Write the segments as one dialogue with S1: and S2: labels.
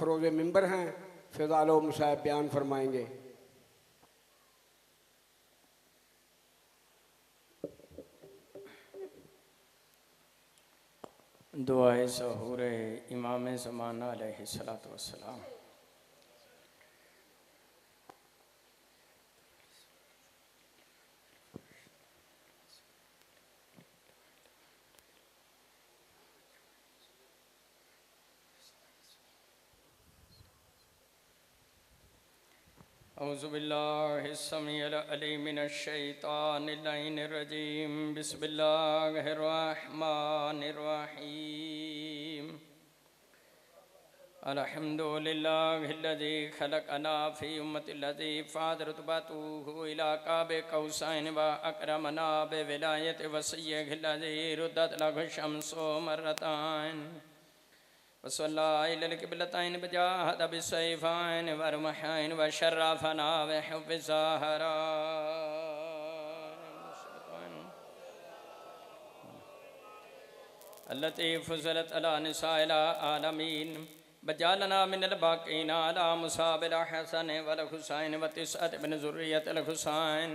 S1: फरोज़ मिंबर हैं, फ़िज़ाल मुसाहिब बयान फरमाएंगे।
S2: दुआए ज़हूर इमाम ज़माना अलैहिस्सलातु वस्सलाम। औज़ुबिल्लाहिस्समीइल अलीम मिनश्शैतानिर रजीम। बिस्मिल्लाहिर्रहमानिर्रहीम। अल्हम्दुलिल्लाहिल्लज़ी खलक़ना फ़ी उम्मतिल्लज़ी फ़ादरतुबतुहु इला क़ाब कौसैन व अकरमना बिविलायति वसिय्यिहिल्लज़ी रुद्दत लहु शम्सु मर्रतैन वसल्ला इलल क़िबलतैन वजाहद बिस्सैफ़ैन वरमहैन वशर्रफ़ना बिहुब्बि ज़हरा। अल्लती फ़ुज़्ज़लत अला निसाइल आलमीन बजालना मिनल बाक़ीना अला मुसाबिल हसन वल हुसैन व तिसअत बिन ज़ुर्रियतिल हुसैन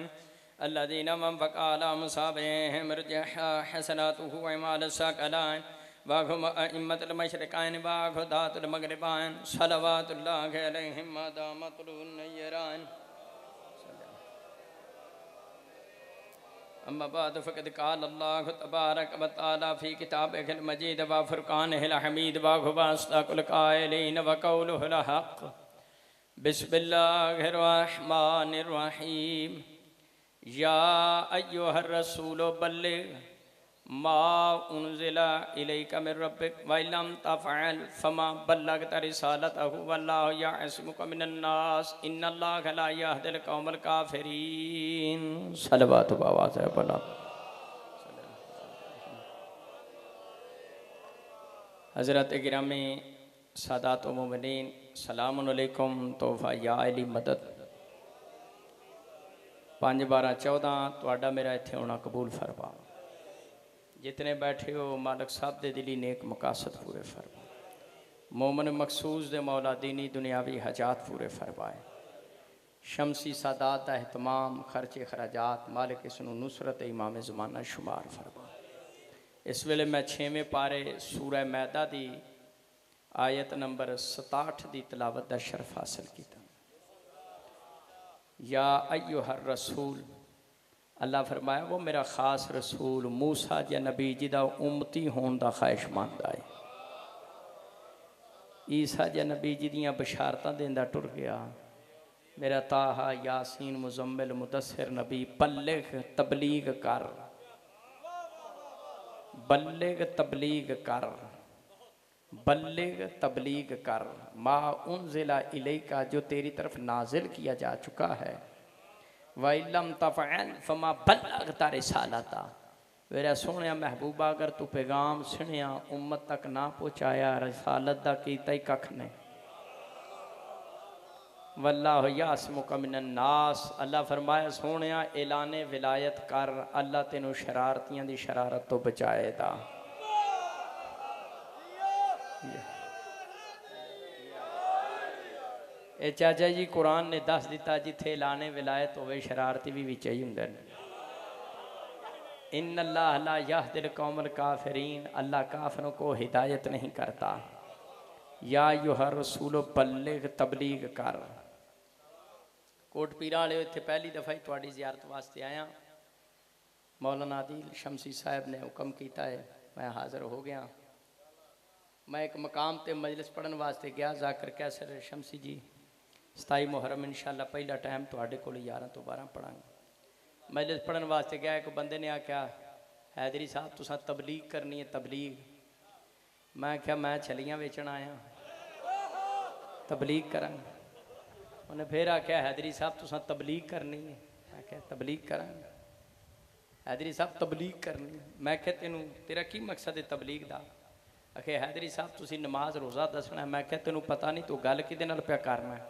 S2: अल्लज़ीना मन बक़ा अला मुसाबिहिम रजहा हसनातुहु व इमाल सकलाइन वाहुम अइम्मतुल मशरिक़ैन वाहुदातुल मग़रिबैन सलवातुल्लाहि अलैहिम मा दामतुल नय्यरान। अम्मा बाद फ़क़द क़ाल अल्लाहु तबारक व तआला फ़ी किताबिहिल मजीद व फ़ुरक़ानिहिल हमीद व हुवा अस्दक़ुल क़ाइलीन व क़ौलुहुल हक़्क़। बिस्मिल्लाहिर रहमानिर रहीम। या अय्युहर रसूल बल्लिग़ मा उन्ज़िला इलैका मिर रब्बिक व इल्लम तफ़अल फ़मा बल्लग़ता रिसालतहु वल्लाहु यअसिमुका मिनन नास इन्नल्लाहा ला यहदिल क़ौमल काफ़िरीन। सलवात बावाज़ बला। हज़रत गिरामी सादात व मोमिनीन सलामुन अलैकुम। तोहफ़ा या अली मदद 5-12-14 तुहाडा मेरा इत्थे होना कबूल फरमा। जितने बैठे हो मालिक साहब दे दिली नेक मकासद पूरे फरमा। मोमन मखसूस दे मौला दीनी दुनियावी हजात पूरे फरमाए। शमसी सादात दा एहतमाम खर्चे खराजात मालिक इसनू नुसरत इमाम ज़माना शुमार फरमा। इस वेले मैं 6वें पारे सूरह मैदा दी आयत नंबर 67 दी तिलावत दा शरफ हासिल किया। या अय्युहर रसूल, अल्लाह फरमाया वो मेरा ख़ास रसूल मूसा या नबी जिदा उम्मती होने का ख्वाहिशमंद है। ईसा या नबी जिदियाँ बशारतां देंदा टुर गया। मेरा ताहा यासीन मुज़म्मिल मुदस्सिर नबी बल्लिग़ तबलीग कर, बल्लिग़ तबलीग कर, बल्लिग़ तबलीग कर मा उन्ज़िला इलैका जो तेरी तरफ नाजिल किया जा चुका है। वइलम तफ़अल फमा बल्लग़ता रिसालता। मेरा सोहणिया महबूबा अगर तू पैगाम सुनिया उम्मत तक ना पहुँचाया रिसालत दा कीता ही कख नहीं। वल्लाहु यासिमुका मिनन नास, अल्लाह फरमाया सोहणिया ऐलाने विलायत कर, अल्लाह तेनू शरारतियां दी शरारत तो बचाएगा। ए चाचा जी कुरान ने दस दिता जिथे ऐलाने विलायत होवे शरारती भी विच ही हुंदे ने। इन्नल्लाह ला यहदिल कौमल काफिरीन, अल्लाह काफिरों को हिदायत नहीं करता। या अय्युहर रसूल बल्लिग़ तबलीग कर। कोट पीरा वाले इत्थे पहली दफ़ा ही तुहाडी ज़ियारत वास्ते आया। मौलाना आदिल शमसी साहब ने हुक्म किया है, मैं हाज़र हो गया। मैं एक मकाम ते मजलिस पढ़न वास्ते गया। जाकर कैसर शमसी जी 27 मुहर्रम इंशाअल्लाह पहला टाइम तुहाडे कोल 11 तो 12 पढ़ांगे। मजलिस पढ़न वास्ते गया, एक बंदे ने आख्या हैदरी साहब तुसां तबलीग करनी है तबलीग। मैं आख्या मैं छलियां बेचण आया तबलीग करांगा। उन्हें फिर आख्या हैदरी साहब तुसां तबलीग करनी है। मैं आख्या तबलीग करांगा। हैदरी साहब तबलीग करनी है। मैं आख्या तेनू तेरा की मकसद है तबलीग दा? आखे हैदरी साहब तुसी नमाज रोज़ा दसना है। मैं क्या तेनू पता नहीं तू गल किदे नाल पिया करना है?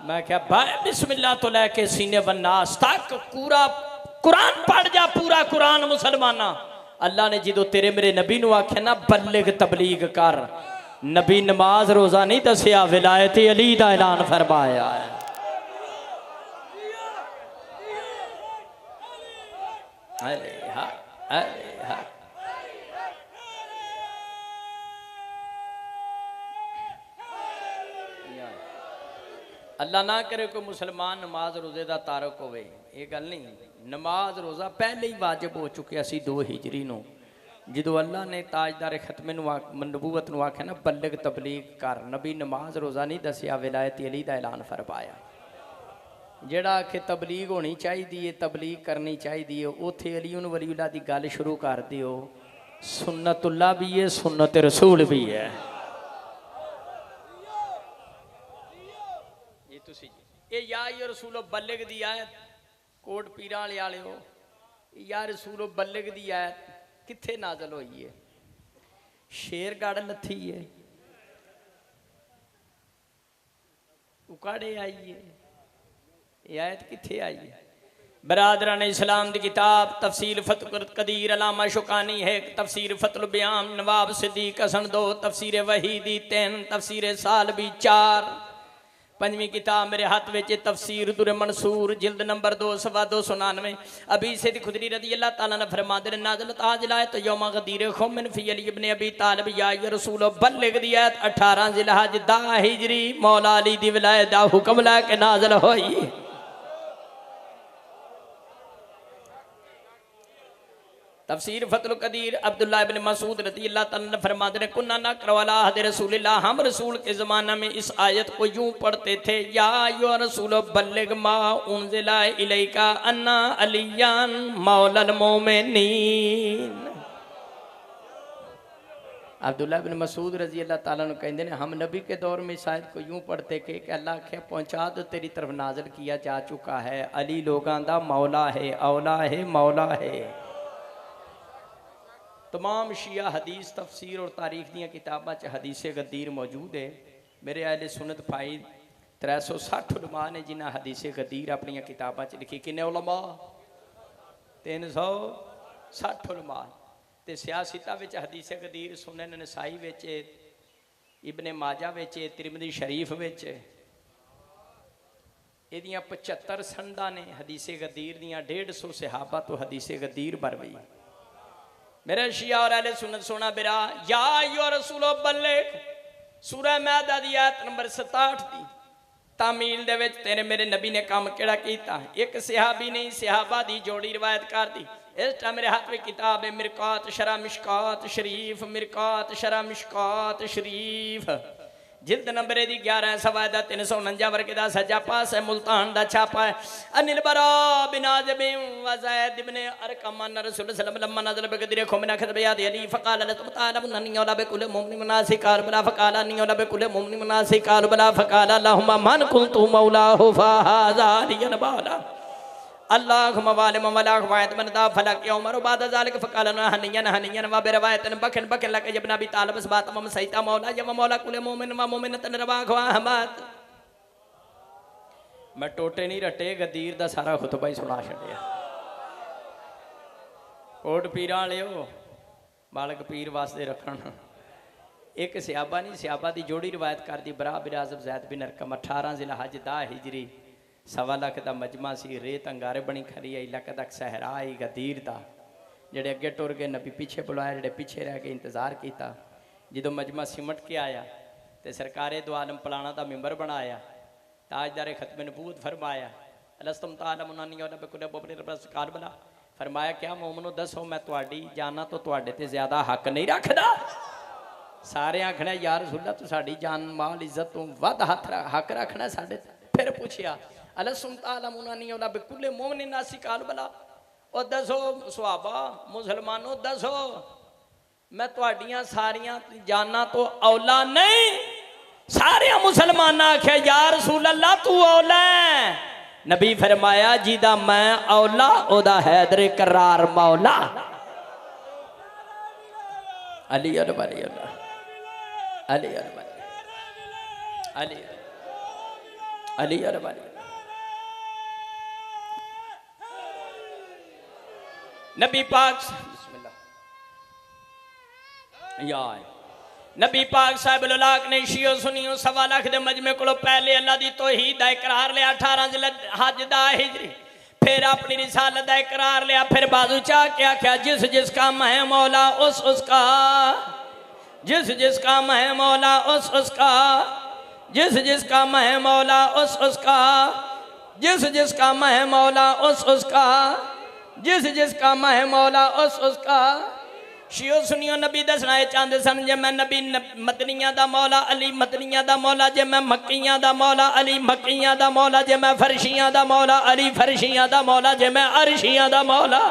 S2: मैं क्या बाय बिस्मिल्लाह तो लैके सीने वन्नास तक पूरा कुरान पढ़ जा, पूरा कुरान मुसलमाना। अल्लाह ने जो तेरे मेरे नबी नू आख्या ना बल्लिग़ तबलीग कर, नबी नमाज रोज़ा नहीं दसिया, विलायत अली का ऐलान फरमाया है। अरे हाँ, अरे हाँ। अल्लाह ना करे कोई मुसलमान नमाज रोज़े का तारक होवे, ये गल नहीं। नमाज रोज़ा पहले ही वाजिब हो चुके सी 2 हिजरी नूं, जो अल्लाह ने ताजदार खत्मे नबूवत नूं आख्या ना बल्लिग तबलीग कर, नबी नमाज रोज़ा नहीं दसिया, विलायत अली का ऐलान फरमाया। जेड़ा आखे तबलीग होनी चाहिए, तबलीग करनी चाहिए, उत्थे अली वलीउल्लाह की गल शुरू कर दिओ। सुन्नतुल्लाह भी है, सुन्नत रसूल भी है। ये या रसूलो बल्लिग दी आयत कोट पीरां वाले हो, या रसूलो बल्लिग दी आयत कित्थे नाजल हुई है? शेरगढ़ लथी है, उकाड़े आई है, ये आयत कित्थे आई है? बरादरान इस्लाम दी किताब तफसीर फतुल कदीर अलामा शुकानी है, तफसीर फतुल बयान नवाब सिद्दीक हसन 2, तफसीर वहीदी 3, तफसीर सालबी 4, 5वीं किताब मेरे हाथ में तफसीर दुर मंसूर जिल्द नंबर 2 सवा 299। अभी से खुदरी रदी अल्लाह ताला ने फरमाते हैं नाज़िल ताजलाए तो यौमा गदीर खुमिन फी अली इब्न अबी तालिब या रसूल बल्लिग दी आयत 18 जिलहज 10 हिजरी मौला अली दी विलायत दा हुक्म लेके नाज़िल होई। तफसीर फतुल कदीर अब्दुल्लाह इब्न मसूद रज़ी अल्लाह तआला ने फरमाते हैं कुन्ना नक़रअ अला अहद रसूलिल्लाह, हम रसूल के ज़माना में इस आयत को यूँ पढ़ते थे, या अय्युहा रसूल बल्लिग मा उन्ज़िला इलैका अन्ना अलिय्यन मौलल मोमिनीन। अब्दुल्लाह इब्न मसूद रज़ी अल्लाह तआला ने कहते हैं हम नबी के दौर में इस आयत को यूँ पढ़ते कि अल्लाह के पहुँचा दो, तेरी तरफ नाज़िल किया जा चुका है, अली लोगां दा मौला है, औला है, मौला है। तमाम शिया हदीस तफसीर और तारीख दी किताबों च हदीस गदीर मौजूद है। मेरे अहले सुन्नत भाई 360 उलमा ने जिन्हें हदीस गदीर अपन किताबों च लिखी। किन्ने उलमा? 360 उलमा। तो सियासता हदीस गदीर सुनन नसाई विच, इब्ने माजा विच, तिरमिज़ी शरीफ विच, इहदियां 75 संदा ने हदीस गदीर दियां। 150 सहाबा तो हदीस गदीर बरवई। मेरे शिया और अहले सुन्नत सोना बिरा या अय्युहा रसूलो बल्लिग सूरह मैदा दी आयत नंबर 67 दी तामील दे विच तेरे मेरे नबी ने काम केड़ा कीता? एक सहाबी नहीं सहाबा दी जोड़ी रिवायत कर दी। इस टाइम मेरे हाथ में किताब है मिरकात शरा मिशकात शरीफ, मिरकात शरा मिशकात शरीफ, जिल्द नंबर दी 11 सवादा 349 वर्गे दा सज्जा पास है, मुल्तान दा छापा है। अनिल बरा बिन आज़िब व ज़ैद इब्न अरकम अन रसूल सल्लल्लाहु अलैहि वसल्लम लम्मा नज़ल बगदीर खुमिना खतबियात अली फ़क़ाल लस्तम तालमुन अन्नी औला बिकुल मुमिन मुनासिक कारबला फ़क़ाल अन्नी औला बिकुल मुमिन मुनासिक कारबला फ़क़ाल अल्लाहुम्मा मन कुन्तु मौलाहु फ़हाज़ा लियन बाला अल्लाहुम्मा वालिम वला ख़वायत मन दा फलक उमर बाद ज़ालिक फ़क़ाल हनियन हनियन व बिरवायतन बखन बखन लक जबना बी तालिब सबात मम सईता मौला य मौला कुल मोमिन व मोमिनतन रवा ख़वा हमात। मैं टोटे नहीं रटे गदीर दा सारा खुतबा ही सुना छड़िया। कोट पीरां वालिओ बालक पीर वास्ते रखन। एक सहाबा नहीं सहाबा दी जोड़ी रिवायत कर दी। बरा बिन आज़िब ज़ैद बिन अरकम 18 ज़िलहज 10 हिजरी 1.25 लाख का मजमा सी। रेत अंगारे बनी खरी आई लक तक सहरा आई गदीर दा। जेडे अगे टुर गए नबी पीछे बुलाया, जेडे पीछे रह के इंतजार किया। जो मजमा सिमट के आया तो सरकारे दो आलम पलाना का मैंबर बनाया, ताजदारे खत्म नबूवत फरमाया अलस्तम तालमुन अन्नी औला बिकुल मुमिन कारबला। फरमाया क्या मोमनो दसो मैं तुहाडी जाना तो तुहाडे ते ज्यादा हक नहीं रखदा। सारे आखना यार रसूलल्लाह तू साडी जान माल इज्जत तो वध हक रखना साडे। फिर पूछया अलस्तम तालमुन अन्नी औला बिकुल मुमिन नासिक कारबला, और दसो सुहाबा मुसलमानों दसो मैं तुहाडियां सारियां जाना तो औला नहीं। सारे मुसलमान आख्या या रसूल अल्लाह तू औला है। नबी फरमाया जिदा मैं औला ओदा हैदर करार मौला। अली अली अली अली अली अली नबी पाक बिस्मिल्लाह या नबी पाक साहिब ललाक ने शियो सुनियो 1.25 लाख के मजमे को पहले अल्लाह की तौहीद का इकरार लिया 18 हज दा हिजरी, फिर अपनी रिसालत का इकरार लिया, फिर बाजू चाह के आख्या जिस जिसका मैं मौला उस उसका, जिस जिसका मैं मौला उस उसका, जिस जिसका मैं मौला उस उसका, जिस जिसका मैं मौला उस उसका, जिस जिसका मैं मौला उस उसका। शियो सुनियो नबी दसना चाहते सन जे मैं नबी मदनिया दा मौला अली मदनिया दा मौला, जे मैं मक्किया दा मौला अली मक्किया दा मौला, जे मैं फरशिया दा मौला अली फरशिया दा मौला, जे मैं अरशिया दा मौला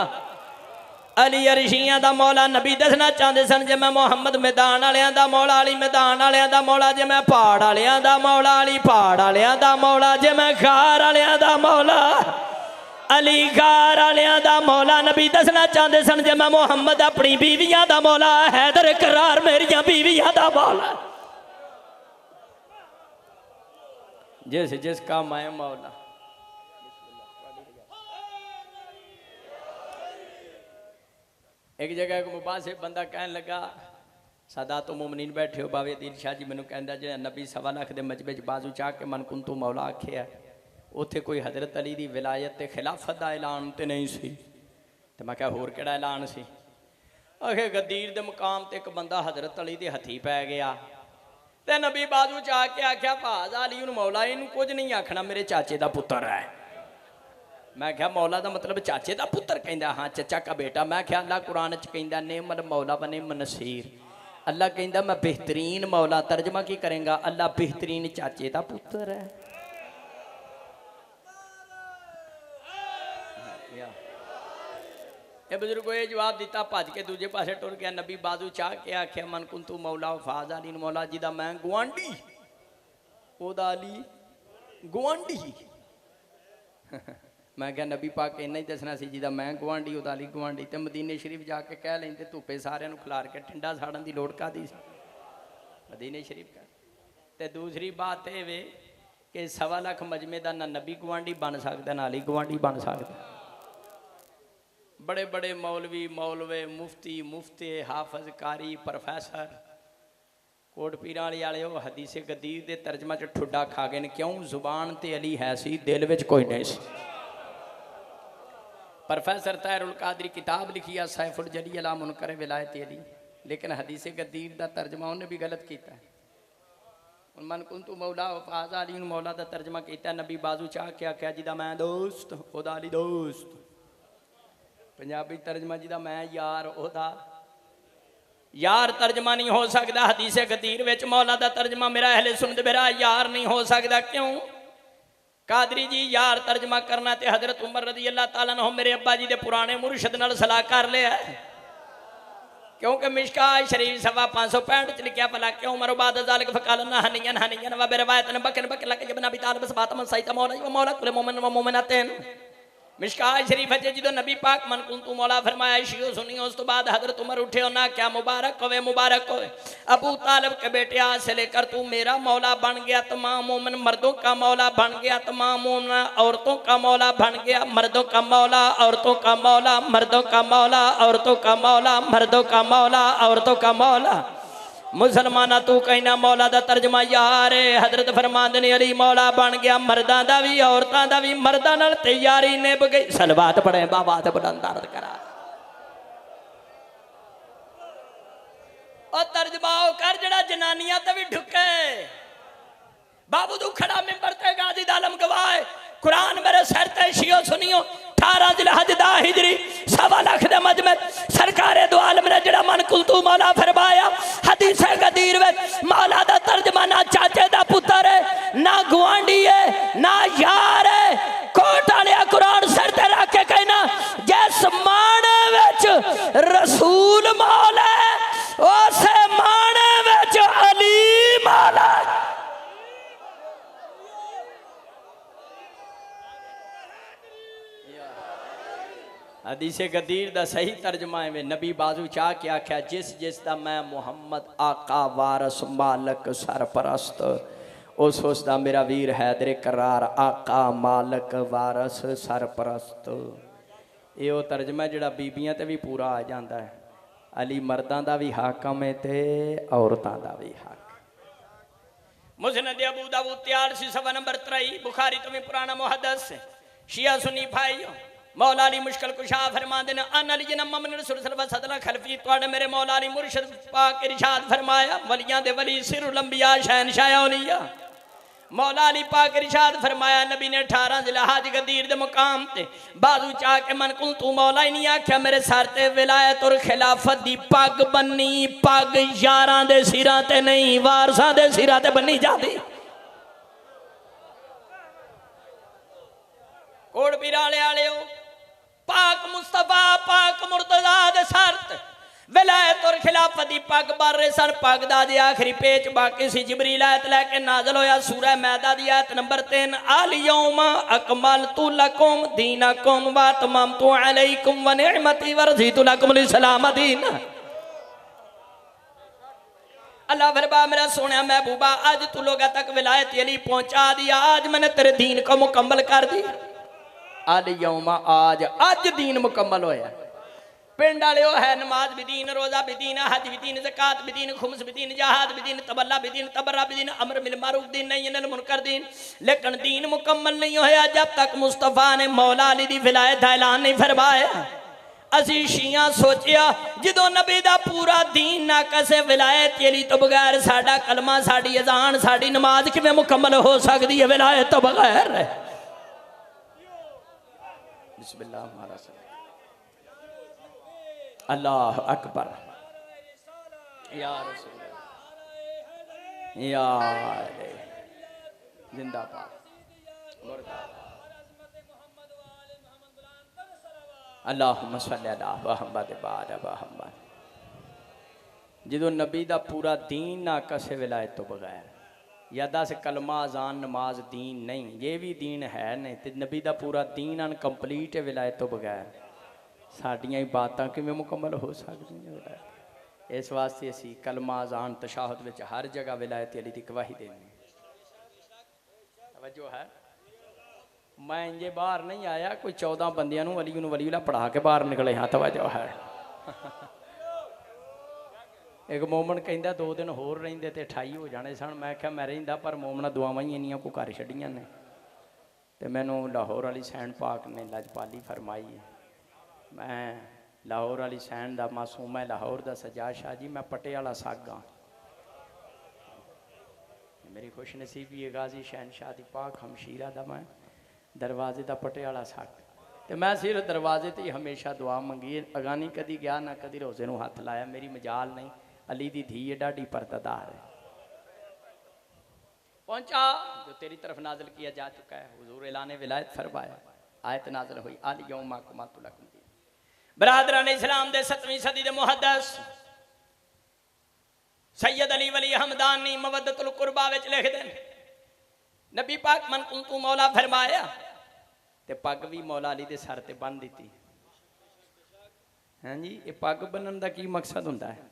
S2: अली अरशिया दा मौला। नबी दसना चाहते सन जे मैं मुहम्मद मैदान वालियां दा मौला अली मैदान वालियां दा मौला, जे मैं पहाड़ वालियां दा मौला अली पहाड़ वालियां दा मौला, जे मैं खार वालियां दा मौला अली गार वालियां दा मौला। नबी दसना चाहते सन जे मैं मुहम्मद अपनी बीवियां दा मौला, हैदर करार मेरिया बीवियां दा मौला। जिस जिसका मैं मौला। एक जगह को मुबासे बंदा कहन लगा सदा तो मुमनीन बैठे हो बावे दिल शाह जी मैनू कहंदा जे नबी 1.25 लाख के मजबे च बाजू चाह के मन कुंतु मौला आखिया, उत्थे कोई हजरत अली दी विलायत ते खिलाफत का ऐलान तो नहीं सी। तो मैं क्या होर केड़ा ऐलान सी? आखे गदीर दे मुकाम ते एक बंदा हजरत अली दे हथी पै गया ते नबी बाजू चा के आख्या भाज अली नूं मौला इनू कुछ नहीं आखना, मेरे चाचे दा पुत्र है। मैं क्या मौला दा मतलब चाचे दा पुत्र कहंदा? हाँ चचा का बेटा। मैं क्या अल्लाह कुरान च कहंदा नेमल मौला व नेमन नसीर। अल्लाह कहंदा मैं बेहतरीन मौला। तर्जमा की करेंगा? अल्लाह बेहतरीन चाचे दा पुत्र है। ये बुजुर्ग ये जवाब दिता, भज के दूजे पासे टुर गया। नबी बाजू चाह के आख्या मन कुंतु मौला फाज अली मौला जी दा मैं गुआंढी, ओदा अली गुआंढी। मैं क्या नबी पाक इन्ना ही दसना सी जिदा मैं गुआंढी ओदा अली गुआंढी। तो मदीने शरीफ जाके कह लेंदे धुप्पे सारिਆਂ ਨੂੰ खिलार के ठंडा साड़न की लोड़ कादी सी मदीने शरीफ का। तो दूसरी बात यह वे कि 1.25 लाख मजमे का ना नबी गुआंढी बन सकता ना अली गुआंढी बन सकता। बड़े बड़े मौलवी मौलवे मुफ्ती मुफ्ते हाफज कारी प्रोफैसर कोट पीर वाले वो हदीसे गदीर के तर्जमा च ठुड्डा खा गए। क्यों? जुबान ते अली है सी, दिल विच कोई नहीं सी। प्रोफैसर ताहिरुल कादरी किताब लिखी है सैफुल जली अला मुनकर विलायत अली, लेकिन हदीसे गदीर का तर्जमा उन्हें भी गलत किया। मन कुंतु मौला फाज अली मौला का तर्जमा किया। नबी बाजू चाह के आख्या जिदा मैं दोस्त ओदा अली दोस्त। पंजाबी तर्जमा जिदा मैं यार ओदा यार तर्जमा नहीं हो सकता। हदीसे गदीर विच मौला का तर्जमा मेरा अहले सुन्नत मेरा यार नहीं हो सकता। क्यों? कादरी जी यार तर्जमा करना ते हजरत उमर रजी अल्लाह तआला अन्हु मेरे अब्बा जी दे पुराने मुर्शद नाल सलाह कर लिया। क्योंकि मिशका शरीफ 565 च लिखा भला क्यों मरो बाद ज़ालिक फ़क़ालना हनियन हनियन व बिरवायतन बकन बकन लक जब नबी तालिब सबातम सईत मौला व मौला कुल मोमिन व मोमिनातिन। मिशका शरीफ है जो नबी पाक मन कुंतु मौला फरमाया शियो सुनियो। उस तो बाद हजरत उमर उठे हो ना क्या मुबारक होवे मुबारक होवे अबू तालिब के बेटे आज से लेकर तू मेरा मौला बन गया। तमाम मोमिन मर्दों का मौला बन गया, तमाम मोमिन औरतों का मौला बन गया। मर्दों का मौला औरतों का मौला, मर्दों का मौला औरतों का मौला, मर्दों का मौला औरतों का मौला। मुसलमाना तू कहना मौला दा तर्जमा यार है। हजरत फरमांदे ने अली मौला बन गया मर्दां दा भी औरतां दा भी। मर्दां नाल तैयारी निभ गई। सलवात पढ़े बाबा ते बुलंद अर्ज करा और तर्जमा कर जड़ा जनानियां ते भी ढुके। बाबू तू खड़ा मिंबर ते गाजी दा आलम गवाए कुरान मेरे सिर ते शियो सुनियो। 18 जिलहज दा हिजरी 1.25 लाख दे मजमे सरकारे दो आलम ने जड़ा मन कुलतू मौला फरमाया। हदीस गदीर में मौला दा तर्जमा ना चाचे दा पुत्र है ना गुआंढी है ना यार है। कोट वाले कुरान सिर ते रख के कहना जिस माने विच रसूल मौला उस माने विच अली मौला। हदीसे गदीर दा सही तर्जमा है नबी बाजू चाह के आख्या जिस जिस दा मैं मुहम्मद आका वारस मालक सरपरस्त उस दा मेरा वीर हैदर करार आका मालक वारस सरपरस्त। ये वो तर्जमा जिहड़ा बीबियां ते भी पूरा आ जाता है। अली मर्दां दा भी हाकम है ते औरतां दा भी हक। मुस्नद अबू दाऊद तैयार सी सवा नंबर 23 बुखारी तुम्हें पुराना मुहद्दिस शिया सुन्नी भाइयों मौला अली मुश्किल कुशा फरमाते हैं अन अली जन्म मोहम्मद रसूल सल्लल्लाहु अलैहि वसल्लम खलफी तुहाडे मेरे मौला अली मुर्शिद पाक इरशाद फरमाया वलियां दे वली सिरुल अंबिया शहनशाह औलिया मौला अली पाक इरशाद फरमाया नबी ने 18 जिलहज गदीर दे मुकाम ते बाजू चा के मन कुल तू मौला ही नहीं आख्या मेरे सर ते विलायत और खिलाफत दी पग बन्नी पग यारां दे सिरां ते नहीं वारसां दे सिरां ते बन्नी जाती। कोट पीराले आले पाक मुस्तफा पाक मुर्तजा दे सर ते विलायत और खिलाफत दी पग बारे सन पग दा दे आखिरी पेच बाकी सी जिबरील आयत लेके नाज़िल होया सूरह मैदा दी आयत नंबर 3 अल यौमा अकमलतु लकुम दीनकुम व अतममतु अलैकुम व निअमती व रज़ीतु लकुमुल इस्लाम दीना। अल्लाह फरमा मेरा सोना महबूबा आज तू लोगों तक विलायत अली पहुंचा दिया आज मैंने तेरे दीन को मुकम्मल कर दिया। अल यौमा आज दीन मुकम्मल होया। पिंड वाले है नमाज भी दीन रोजा भी दीन हज भी दीन ज़कात भी दीन खुम्स भी दीन जहाद भी दीन तबल्ला भी दीन तबर्रा भी दीन अमर बिल मारूफ दीन नहीं अनिल मुनकर दीन। लेकिन दीन मुकम्मल नहीं होया जब तक मुस्तफा ने मौला अली दी विलायत दा ऐलान नहीं फरमाया। असी शिया सोचिया जो नबी दा पूरा दीन ना कसे विलायत अली तो बगैर साडा कलमा साडी अजान साडी नमाज किवें मुकम्मल हो सकती है विलायत तो बगैर। बिस्मिल्लाह अल्लाह अकबर या रसूल या जिंदाबाद अल्लाहुम्मा सल्ली अला मुहम्मद व अला मुहम्मद। जो नबी दा पूरा दीन ना कसे विलायत तो बगैर या 10 कलमा अजान नमाज दीन नहीं ये भी दीन है नहीं तो नबी दा पूरा दीन अनकंप्लीट है विलायत तो बगैर साड़ियाँ इबादतां किवें मुकम्मल हो सकदियां। इस वास्ते असी कलमा अजान तशाहुद विच हर जगह विलायत अली दी गवाही देनी। तवज्जो है मैं इंजे बाहर नहीं आया कोई 14 बंदियां नूं वली पढ़ा के बाहर निकले। हाँ तवज्जो है एक मोमन कहंदा 2 दिन होर रहिंदे ते 28 हो जाने सन। मैं क्या मैं रहिंदा पर मोमना दुआवां ही इन्नियां को कर छड़ियां ने ते मैनूं लाहौर वाली सैन पाक ने लजपाली फरमाई है। मैं लाहौर वाली सैन दा मासूम है लाहौर दा सजाद शाह जी मैं पटियाला सागा मेरी खुश नसीबी है गाजी शहनशाह दी पाक हमशीरा दा मैं दरवाजे दा पटियाला साग तो मैं सिर्फ दरवाजे ते ही हमेशा दुआ मंगी अगानी कदी गया ना कदी रोजे नूं हथ लाया। मेरी मजाल नहीं अली दी धी है डाडी परतदार है। पहुंचा जो तेरी तरफ नाजिल किया जा चुका है हुजूर ऐलान विलायत फरमाया आयत नाजिल हुई अल यौमा अकमलतु लकुम। बरादरान इस्लाम दे 7वीं सदी दे मुहद्दिस सैयद अली वली हमदानी मवद्दतुल कुरबा विच लिख दे नबी पाक मन कुंतु मौला फरमाया ते पग भी मौला अली दे सर ते बन दी। हाँ जी ये पग बनन दा की मकसद हुंदा है।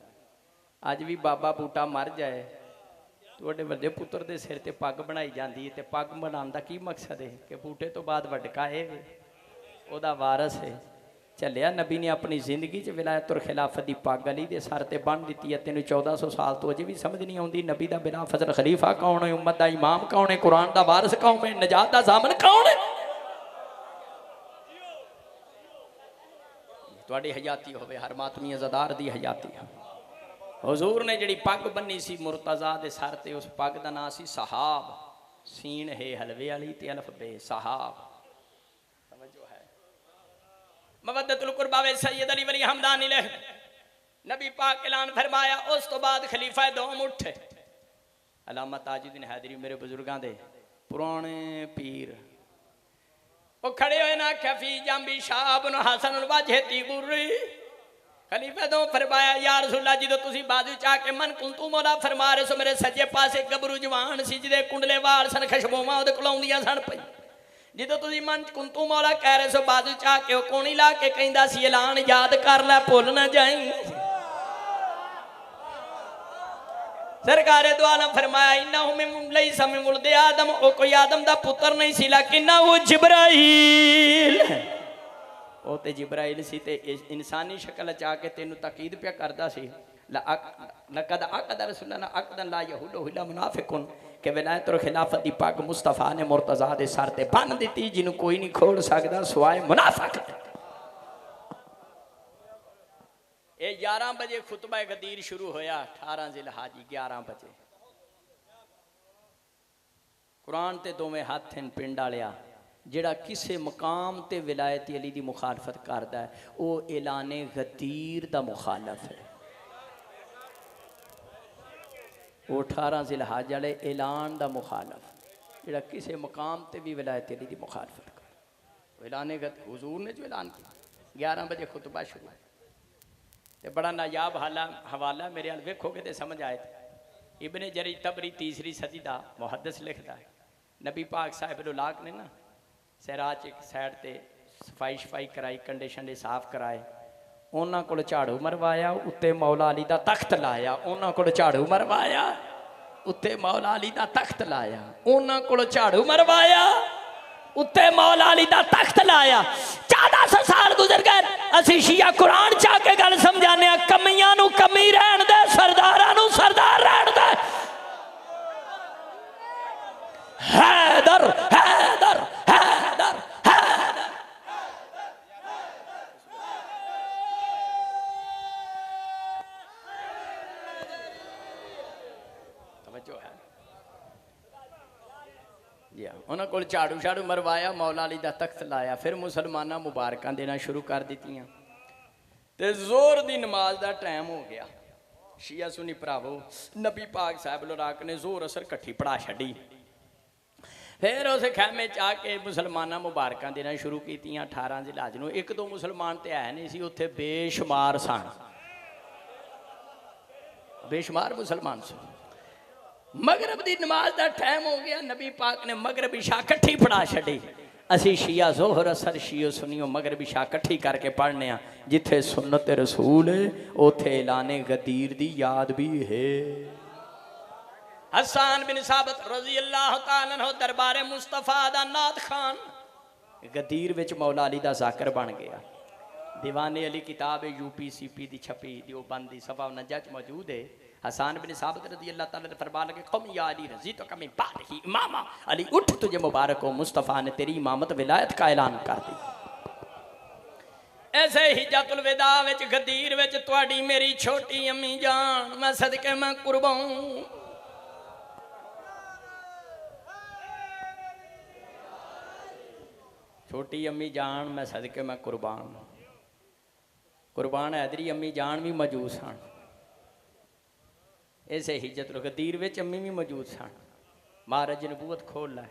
S2: अज भी बाबा बूटा मर जाए तुहाडे वड्डे पुत्र दे सिर ते पग बनाई जाती है। तो पग बनाने का की मकसद है कि बूटे तो बाद वडका है ओदा वारस है चलिया। नबी ने अपनी जिंदगी च विलायत और खिलाफत की पग अली दे सर ते बन दी है। तेन 1400 साल तो अजे भी समझ नहीं आती नबी का बिला फजल खलीफा कौन है उम्मत का इमाम कौन है कुरान का वारस कौन है नजात का जामन कौन है। तुहाडी हयाती होवे हर मातमी अज़ादार दी हयाती हो। हुजूर ने जिहड़ी पग बन्नी सी मुर्तज़ा दे सर ते उस पग का नाम सी सहाब सीन है हलवे वाली ते अल्फ बे सहाब। समझो है मवद्दतुल कुरबा वे सैयद अली वली हमदानी ले नबी पाक ऐलान फरमाया। उस तो बाद खलीफा दोम उठे अलामा ताजुद्दीन हैदरी मेरे बुजुर्गों दे पुराने पीर वो खड़े हुए ना खफी जांबी शाह बिन हसन वाजहती बुर्री खलीफा दो फरमाया या रसूलल्लाह जी तो तुसी बाजू चाह के मन कुंतु मौला फरमा रहे सो मेरे सज्जे पासे गबरू जवान सी जिदे कुंडले वाल सन खुशबूवां ओदे कोल आउंदियां सन पई जो तुसी मन कुंतु मौला कह रहे सो बाजू चाह के कोनी ला के कहंदा सी ऐलान याद कर लै भुल ना जाई। सरकारे दो आलम फरमाया इन्नहु मिन लैसा मिन वुलदे आदम ओ कोई आदम दा पुत्र नहीं सी लेकिन वो जिब्राइल ਉਹ ਤੇ जिब्राइल सी ते इंसानी शक्ल च आके तेनू ताकीद पिया करदा सी लकद अकद रसूलना अकदन ला यहूदु इला मुनाफिकुन कि विलायत और खिलाफत दी पग मुस्तफा ने मुर्तजा दे सर ते बन दी जिन्हों कोई नहीं खोल सकता सिवाय मुनाफिक। ये 11 बजे खुतबा गदीर शुरू होया 18 जिलहज 11 बजे कुरान ते दोवें हाथ इन पिंड वालिया जिहड़ा किसी मकाम ते विलायत अली दी मुखालफत करदा है वह ऐलाने गदीर दा मुखालफ है। वो 18 जिलहज वाले ऐलान दा मुखालफ जिहड़ा किसी मकाम ते भी विलायत अली दी मुखालफत कर ऐलाने हुजूर ने जो ऐलान किया 11 बजे खुतबा शुरू ते बड़ा नायाब हवाला मेरे हाल वेखोगे तो समझ आए। इब्ने जरीर तबरी 3री सदी का मुहद्दिस लिखता है नबी पाक साहिब-उल-लाक ने ना सैराज एक साइड ते सफाई शफाई कराई कंडे शंडे साफ कराए उन्होंने को झाड़ू मरवाया उत्ते मौला अली का तख्त लाया उन्होंने को झाड़ू मरवाया उत्ते मौला अली का तख्त लाया उन्होंने को झाड़ू मरवाया उत्ते मौला अली का तख्त लाया। 1400 साल गुजर गए असी शिया कुरान चाह के गल समझाने कमियां नू कमी रहन दे सरदारां नू सरदार रहन दे। हैदर हैदर हैदर हैदर तवज्जो है जी। उन्होंने को झाड़ू झाड़ू मरवाया मौला अली का तख्त लाया फिर मुसलमाना मुबारक देना शुरू कर दित्तियां ते जोर दी नमाज का टाइम हो गया। शिया सुनी भरावो नबी पाक साहिब-उल-लाक ने जोर असर कट्ठी पढ़ा छड़ी फिर उस खैमे च आके मुसलमाना मुबारक देना शुरू कीतियां 18 जिलहज नूं। एक दो मुसलमान तो है नहीं सी उत्थे बेशुमार सन बेशुमार मुसलमान सन। मगरब की नमाज का टाइम हो गया नबी पाक ने मगरब इशा कट्ठी पढ़ा छड़ी। असी शिया जोहर असर शियो सुनियो मगरब इशा कट्ठी करके पढ़ने जिथे सुन्नत रसूल है उथे ऐलाने गदीर दी याद भी है। हसन बिन साबित रजी अल्लाह तआला अन्हु दरबारे मुस्तफा दा नात खान गदीर विच मौला अली दा जाकर बन गया। दीवाने अली किताब UPCP दी छपी देवबंद दी सफा 49 च मौजूद है। हसन बिन साबित रजी अल्लाह तआला ने फरमान लगे कौम या अली रजी तो कमी बाद ही इमामा अली उठ तुझे मुबारक हो मुस्तफ़ा ने तेरी इमामत विलायत का ऐलान कर दी। ऐसे हिज्जतुल विदा विच गदीर विच तुहाडी मेरी छोटी अम्मी जान मैं सदके मैं कुर्बान छोटी अम्मी जान मैं सदके मैं कुर्बान कुर्बान हैदरी अम्मी जान भी मौजूद सन। इसे हिज्जतुल गदीर विच अम्मी भी मौजूद सन। महाराज नबूवत खोल लै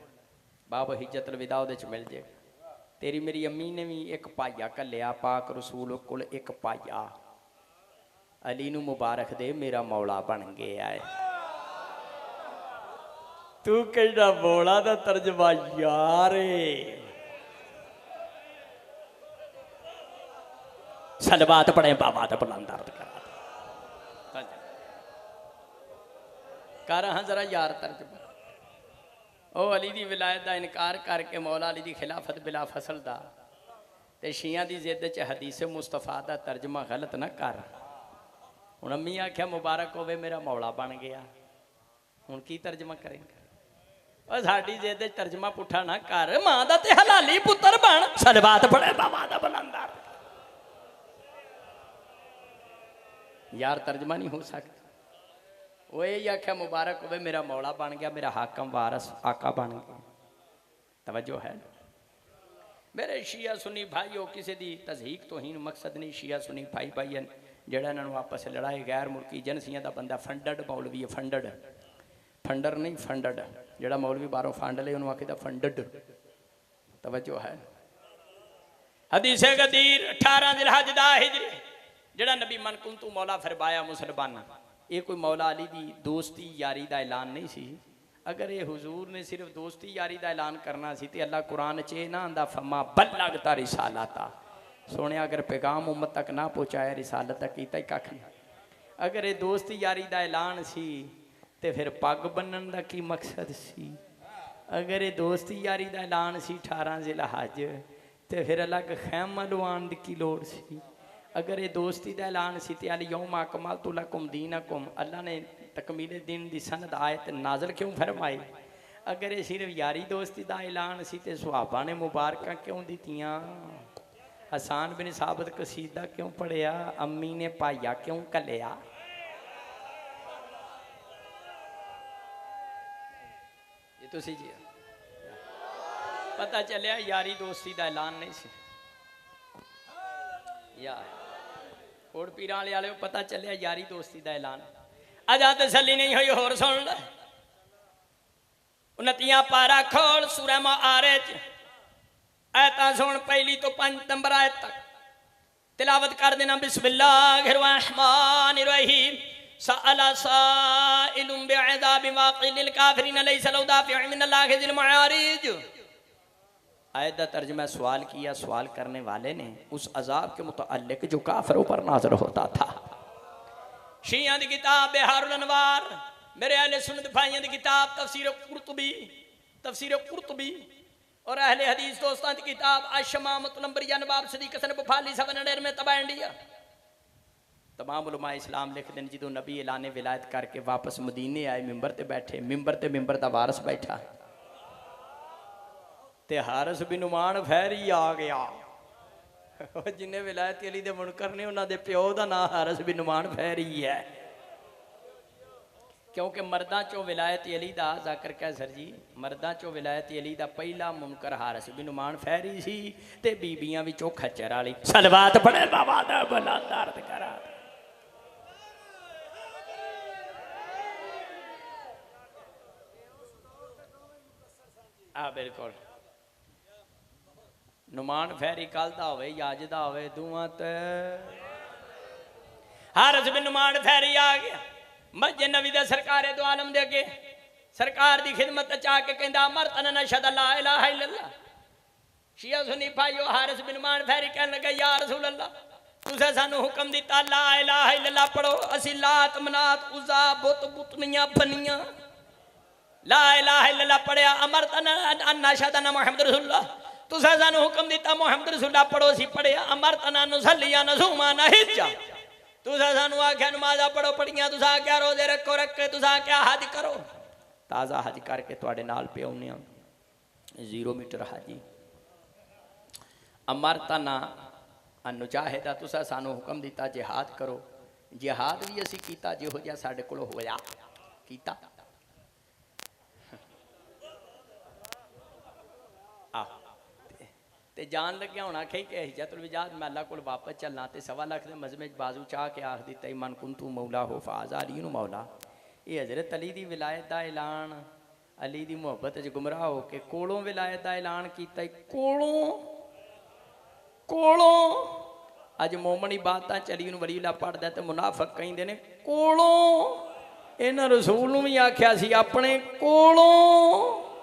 S2: बाबा हिज्जतुल विदा उहदे च मिल जाए। तेरी मेरी अम्मी ने भी एक भाइया घल्लिया पाक रसूल कोल एक भाइया अली नू मुबारक दे मेरा मौला बन गया है। तू कहना मौला दा तर्जमा यार सलवात पढ़े बाबा तो बुलंद दर्द कर हाँ जरा यार तर्जमा। ओ अली दी विलायत का इनकार करके मौला अली दी खिलाफत बिला फसल दा ते शिया दी जिद च हदीस मुस्तफा दा तर्जमा गलत ना कर। हुण अम्मी आख्या मुबारक होवे मेरा मौला बन गया हुण की तर्जमा करेंगे। और साडी जिद तर्जमा पुठा ना कर मां दा ते हलाली पुत्र बन सलवात पढ़े बाबा दा बुलंद दर्द यार तर्जमा नहीं हो सकता। वो यही आख्या मुबारक होवे मेरा मौला बन गया मेरा हाकम वारस आका बन गया। तवज्जो है मेरे शिया सुनी भाईओ किसी की तजहीक तोहीन मकसद नहीं। शिया सुनी भाई भाई जड़ा इन्होंने आपस लड़ाई गैर मुल्की एजेंसियां का बंदा फंडड मौलवी है फंडड फंडर नहीं फंडड जड़ा मौलवी बाहरों फंड ले उन्होंने आखिदा फंडड। तवज्जो है हदीसे गदीर 18 जिलहज दा हिजरी जड़ा नबी मन कुंतु मौला फरमाया मुसलमान ये कोई मौला अली दी दोस्ती यारी का ऐलान नहीं सी। अगर ये हुजूर ने सिर्फ दोस्ती यारी का ऐलान करना सी ते अल्लाह कुरान च ना आंदा फमा बल्लगता रिसालता सोने अगर पैगाम उम्मत तक ना पहुँचाया रिसालत तक कीता ही कख नहीं। अगर ये दोस्ती यारी का ऐलान सी ते फिर पग बन्नण दा की मकसद सी। अगर ये दोस्ती यारी का ऐलान सी 18 जिलहज ਤੇ ਫਿਰ अलग खैमा लवान दी की लोड़ सी। अगर ये दोस्ती का ऐलान सी ते अल यौम अकमलतु लकुम दीनकुम, अल्लाह ने तकमीले दिन की सनद आयत नाज़िल क्यों फरमाई? अगर ये सिर्फ यारी दोस्ती का ऐलान सी ते सुहाबा ने मुबारक क्यों दित्तियां? हसान बिन साबित कसीदा क्यों पढ़िया? अम्मी ने भाइया क्यों कलिया? ये तो सी जी पता चलिया यारी दोस्ती का ऐलान नहीं सी। यार कोट पीरां वाले पता चलिया यारी दोस्ती का ऐलान। अजा तसल्ली नहीं हुई, होर सुन ले 29 पारा खोल सूरह माआरिज आयतां सुन, पहली तो 5 नंबर आयत तक तिलावत कर देना। बिस्मिल्लाहिर्रहमानिर्रहीम। सअला साइलुम बिअज़ाबिन वाक़िअ लिल काफ़िरीन लैसा लहु दाफ़िउन मिनल्लाहि ज़िल मआरिज। आयत का तर्जुमा सवाल किया, सवाल करने वाले ने उस अजाब के मुतअल्लिक जो काफिरों पर नाज़िल होता था। शिया की किताब बिहारुल अनवार, मेरे अहले सुन्नत भाइयों की किताब तफसीर कुर्तुबी और अहले हदीस दोस्तों की किताब अशमामतुल अंबिया नवाब सदीक हसन बुखारी 7 में तबा इंडिया। तमाम उलमा इस्लाम लिख दें जो नबी ऐलान विलायत करके वापस मदीने आए, मिंबर ते बैठे, मिंबर का वारस बैठा ते हारिस बिन नुमान फैरी आ गया। जिन्हें विलायत अली दे मुनकर ने उन्होंने प्यो का नाम हारिस बिन नुमान फैरी है, क्योंकि मर्दा चो विलायत अली का जाकर कैसर जी, मर्दा चो विलायत अली का पहला मुनकर हारिस बिन नुमान फैरी सी ते बीबियां विचों खच्चर वाली। सलवात पढ़े बाबा दा भला दर्द करा। बिल्कुल नुमान फैरी कल का हो या अज का हो, दूआं ते हारिस बिन नुमान फैरी आ गया मस्जिद नबी दे सरकारे दो आलम दे अगे सरकार दी खिदमत चा के कहंदा मरतन नशद ला इलाहा इल्लल्लाह। शिया सुनी भाइयों, हारिस बिन नुमान फैरी कहने लगे या रसूल अल्लाह, तुसें सानू हुक्म दिता ला इलाहा इल्लल्लाह पढ़ो, असी लात मनात उज़ा बुत बुतनियां बनियां ला इलाहा इल्लल्लाह पढ़िया। अमरतन नशद मुहम्मद रसूलुल्लाह, तुसें सानू हुक्म दिता मुहम्मद रसूलुल्लाह पढ़ो, सी पढ़िया। अमरतना नुसल्लिया नसूमा नहिजा, तुसें सानू आख्या नमाज़ा पढ़ो, पढ़िया। तुसें आख्या रोजे रखो, रखे। तुसें आख्या हज करो, ताज़ा हज करके तुहाडे नाल पे आउने आ, 0 मीटर हाजी। अमरतना अनुजाहिदा, तुसें सानू हुक्म दिता जिहाद करो, जिहाद भी असी कीता जिहो जिहा साडे कोल होया कीता। ते जान लग्या होना आखे कि हिजतुल विजाद मैं अल्लाह को वापस चलना, तो 1.25 लाख के मजमे बाजू चाह के आख दिता मन कुंतु मौला हो फाजा अली मौला। ये हजरत अली की विलायत का ऐलान, अली की मुहब्बत च गुमराह हो के कोलों विलायत का ऐलान किया, कोलों अज मोमनी बातां चली वलीला पढ़दा तो मुनाफक कहते ने कोलों। इन्हां रसूल नूं भी आख्या सी अपने कोलों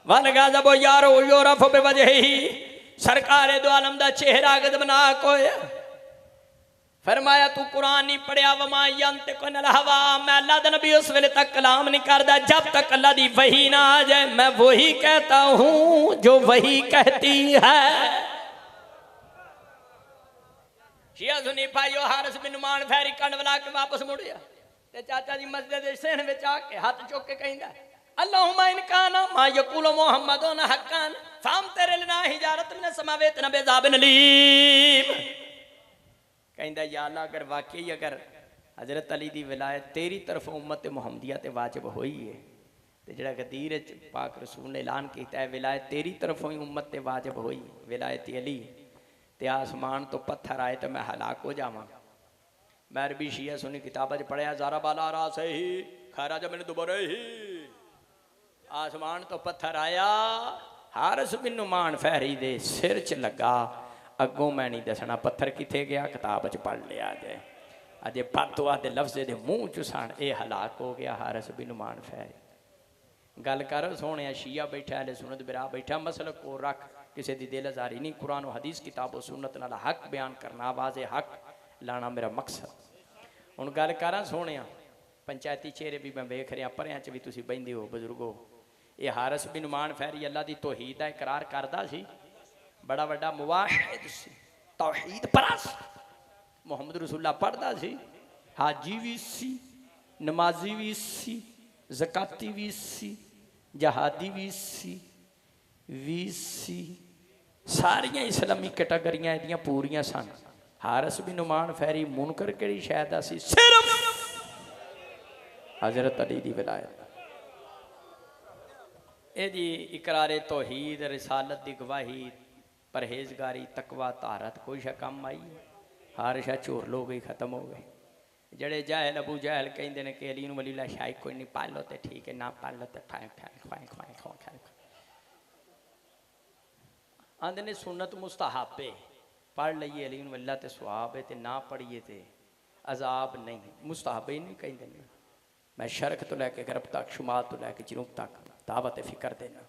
S2: वन गाज़ब यारो यूरफ बेवजही, सरकारे दो आलम दा चेहरा गदबना कोय। फरमाया तू कुरान नहीं पढ़िया, वमा यंतिकु अनिल हवा, मैं अल्लाह दा नबी उस वेले तक कलाम नहीं करदा जब तक अल्लाह दी वही ना आ जाए। मैं वही कहता हूं जो वही कहती है। शिया सुनी भाइयों, हारिस बिन नुमान फैरी कंड वला के वापस मुड़िया ते चाचा जी मस्जिद दे सहन विच आके हाथ चुक के कहंदा अल्लाहुम्मा इन काना मा यकुलु मुहम्मदुन हक्कन फाम तेरे लना हिजारत मिन समावेत न बेज़ाबिन अलीम। कहंदा या अल्लाह अगर वाकई अगर हजरत अली दी विलायत तेरी तरफ उम्मत मुहम्मदिया ते वाजिब होई है, ते जेड़ा गदीर पाक रसूल ने ऐलान किया है विलायत तेरी तरफों ही उम्मत ते वाजिब होई विलायत अली, ते आसमान तो पत्थर आए तो मैं हलाक हो जावां। मैं अरबी शिया सुनी किताब पढ़िया ज़ारा बाला रा से ही खैरा जब मैंने दोबारा ही आसमान तो पत्थर आया, हारिस बिन नुमान फहरी दे सिर च लगा। अगों मैं नहीं दसना पत्थर किथे गया, किताब च पढ़ लिया जाए। अजे बददुआ दे लफ्ज़े दे मुँह च सन ये हलाक हो गया हारिस बिन नुमान फहरी। गल कर सोने शिया बैठा है सुनत बिरा बैठा, मसलक को रख किसी की दिल आजारी नहीं, कुरान हदीस किताबो सुन्नत नाल हक बयान करना, आवाज़ हक लाना मेरा मकसद। हुण गल करा सोने पंचायती चेहरे भी मैं वेख रहा, परियां च भी तुसीं बहिंदे हो बजुर्गो। ये हारिस बिन नुमान फहरी अल्लाह की तौहीद का इकरार करता सी, बड़ा वड्डा मुवाहिद सी, तौहीद परस्त। मुहम्मद रसूलुल्लाह पढ़दा सी, हाजी भी सी, नमाजी भी सी, ज़काती भी सी, जहादी भी सी, सारियां इस्लामी कैटागरियां इहदियां पूरियां सन। हारिस बिन नुमान फैरी मुनकर किहड़ी शै दा सी? सिर्फ हज़रत अली दी विलायत। यदि इकरारे तौहीद, रिसालत की गवाही, परहेजगारी, तकवा, तारत कोई शा कम आई? हर शा झोर लो गई, खत्म हो गई। जड़े जाहल अबू जाहल कहते हैं कि अली वली ला शायद कोई नहीं, पढ़ लो तो ठीक है, ना पढ़ लो तो ठाए ठाए खुआए खुआए खुआ खाए। आंदे ने सुन्नत मुस्तहब है, पढ़ लीए अली वल्ला तो सवाब है, तो ना पढ़िए तो अजाब नहीं। मुस्तहब ही नहीं कहते। मैं शरक तो लैके गरब तक, शुमाल तो लैके जनूब तक दावत फिक्र देना।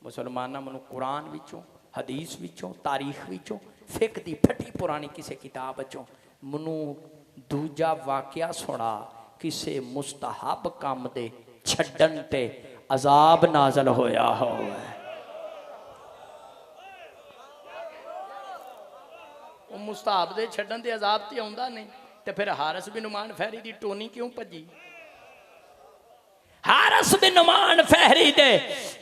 S2: मुसलमाना मैं कुरान विचों, हदीस विचों, तारीख विचों, फिक दी फटी पुरानी किसी किताब विचों मनु दूजा वाकया सुना, किसी मुस्तहब काम दे छड्डन ते अजाब नाजल होया हो। मुस्तहब दे छड्डन ते अजाब ते आउंदा नहीं, तो फिर हारिस बिन नुमान फहरी दी टोनी क्यों भजी? हारिस बिन नुमान फहरी दे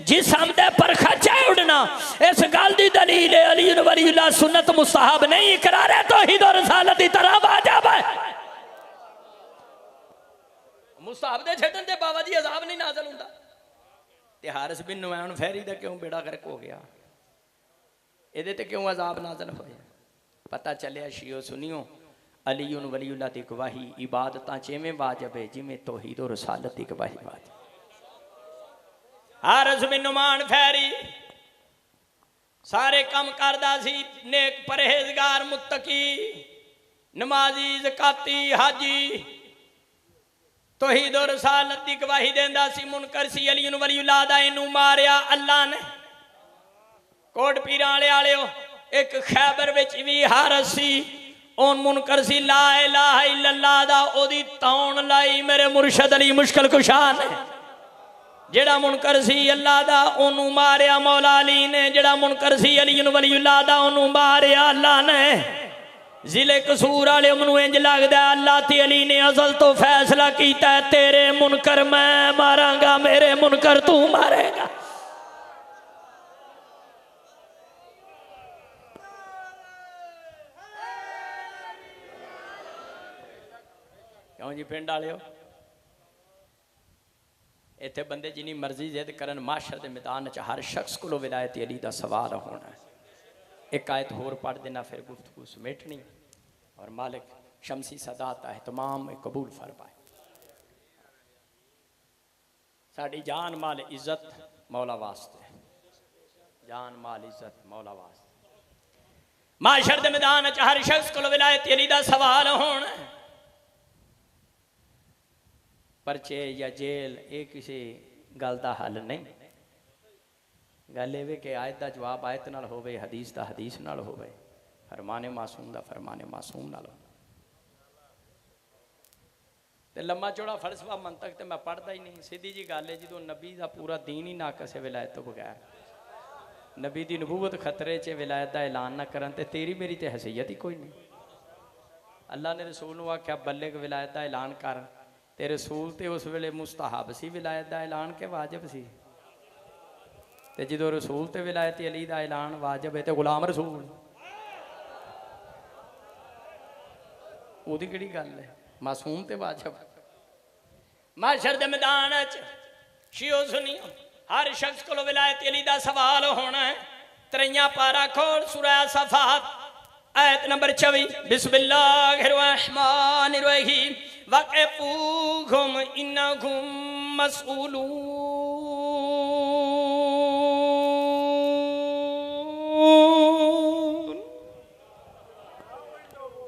S2: जिसम दे पर खचा उड़ना, इस गल दी दलील है अली वलीउल्लाह सुन्नत मुस्तहब नहीं, इकरार तौहीद और रिसालत दी तरह वाजिब है। मुस्तहब दे छड्डन ते बाबा जी अजाब नहीं नाज़िल हुंदा, ते हारिस बिन नुमान फहरी दा क्यों बेड़ा गर्क हो गया? इहदे ते क्यों अजाब नाज़िल होया? पता चलिया शियो सुनियो, अली वलीउल्लाह की गवाही इबादत इवें वाजिब है जिमें तौहीद और रिसालत की गवाही वाजिब। हारिस बिन नुमान फहरी सारे काम करदा सी, नेक परहेजगार, मुत्तकी, नमाजी, ज़काती, हाजी, तौहीद और रिसालत की गवाही देंदा सी। मुनकर सी अली वलीउल्लाह दा, इनू मारिया अल्लाह ने। कोट पीरां वाले आलिओ एक खैबर विच भी हारिस सी, ओन मुनकर सी ला इलाहा इल्लल्लाह दा, ओदी तौन लाई मेरे मुर्शद अली मुश्किल कुशा ने। जेड़ा मुनकर सी अल्लाह दा, ओनू मारिया मौला अली ने। जेड़ा मुनकर सी अली वलीउल्लाह दा, ओनू मारिया अल्लाह ने। जिले कसूर वाले मैनू इंज लगदा अल्लाह ते अली ने अज़ल तो फैसला कीता, तेरे मुनकर मैं मारांगा, मेरे मुनकर तू मारेगा। क्यों जी पिंड वाले हो? इत्थे बंदे जिनी मर्जी जिद करन, माशर के मैदान च हर शख्स को विलायत अली का सवाल होना है। एक आयत होर पढ़ देना, फिर गुफ्तगू समेटनी और मालिक शमसी सदात है तमाम कबूल फरमाए। साड़ी जान माल इज्जत मौला वास्ते, जान माल इज्जत मौला वास्ते। माशर के मैदान च हर शख्स को विलायत अली का सवाल होना। परचे या जेल ये किसी गल का हल नहीं। गल ये कि आयत का जवाब आयत नाल होवे, हदीस का हदीस नाल होवे, फरमाने मासूम का फरमाने मासूम नाल। ते लम्मा चौड़ा फलसफा मंतक तो मैं पढ़ता ही नहीं। सीधी जी गल है, जो नबी का पूरा दीन ही नाकस है विलायत तो बगैर, नबी की नबूवत खतरे च विलायत का ऐलान ना करन ते तेरी मेरी तो हैसियत ही कोई नहीं। अल्लाह ने रसूल नूं आख्या बल्लिग विलायत का ऐलान कर, ते रसूल तो उस वेले मुस्तहब सी विलायत का ऐलान के वाजिब सी? ते जो रसूल ते विलायत अली का ऐलान वाजिब है, तो गुलाम रसूल ओदी किहड़ी गल है? मासूम ते वाजिब। माशर दे मैदान च शियो सुनियो, हर शख्स को विलायत अली का सवाल होना है। तरैया पारा खोल सूरह सफात आयत नंबर 24, बिस्मिल्लाहिर्रहमानिर्रहीम, वक़िफूहुम इन्नहुम मसऊलून।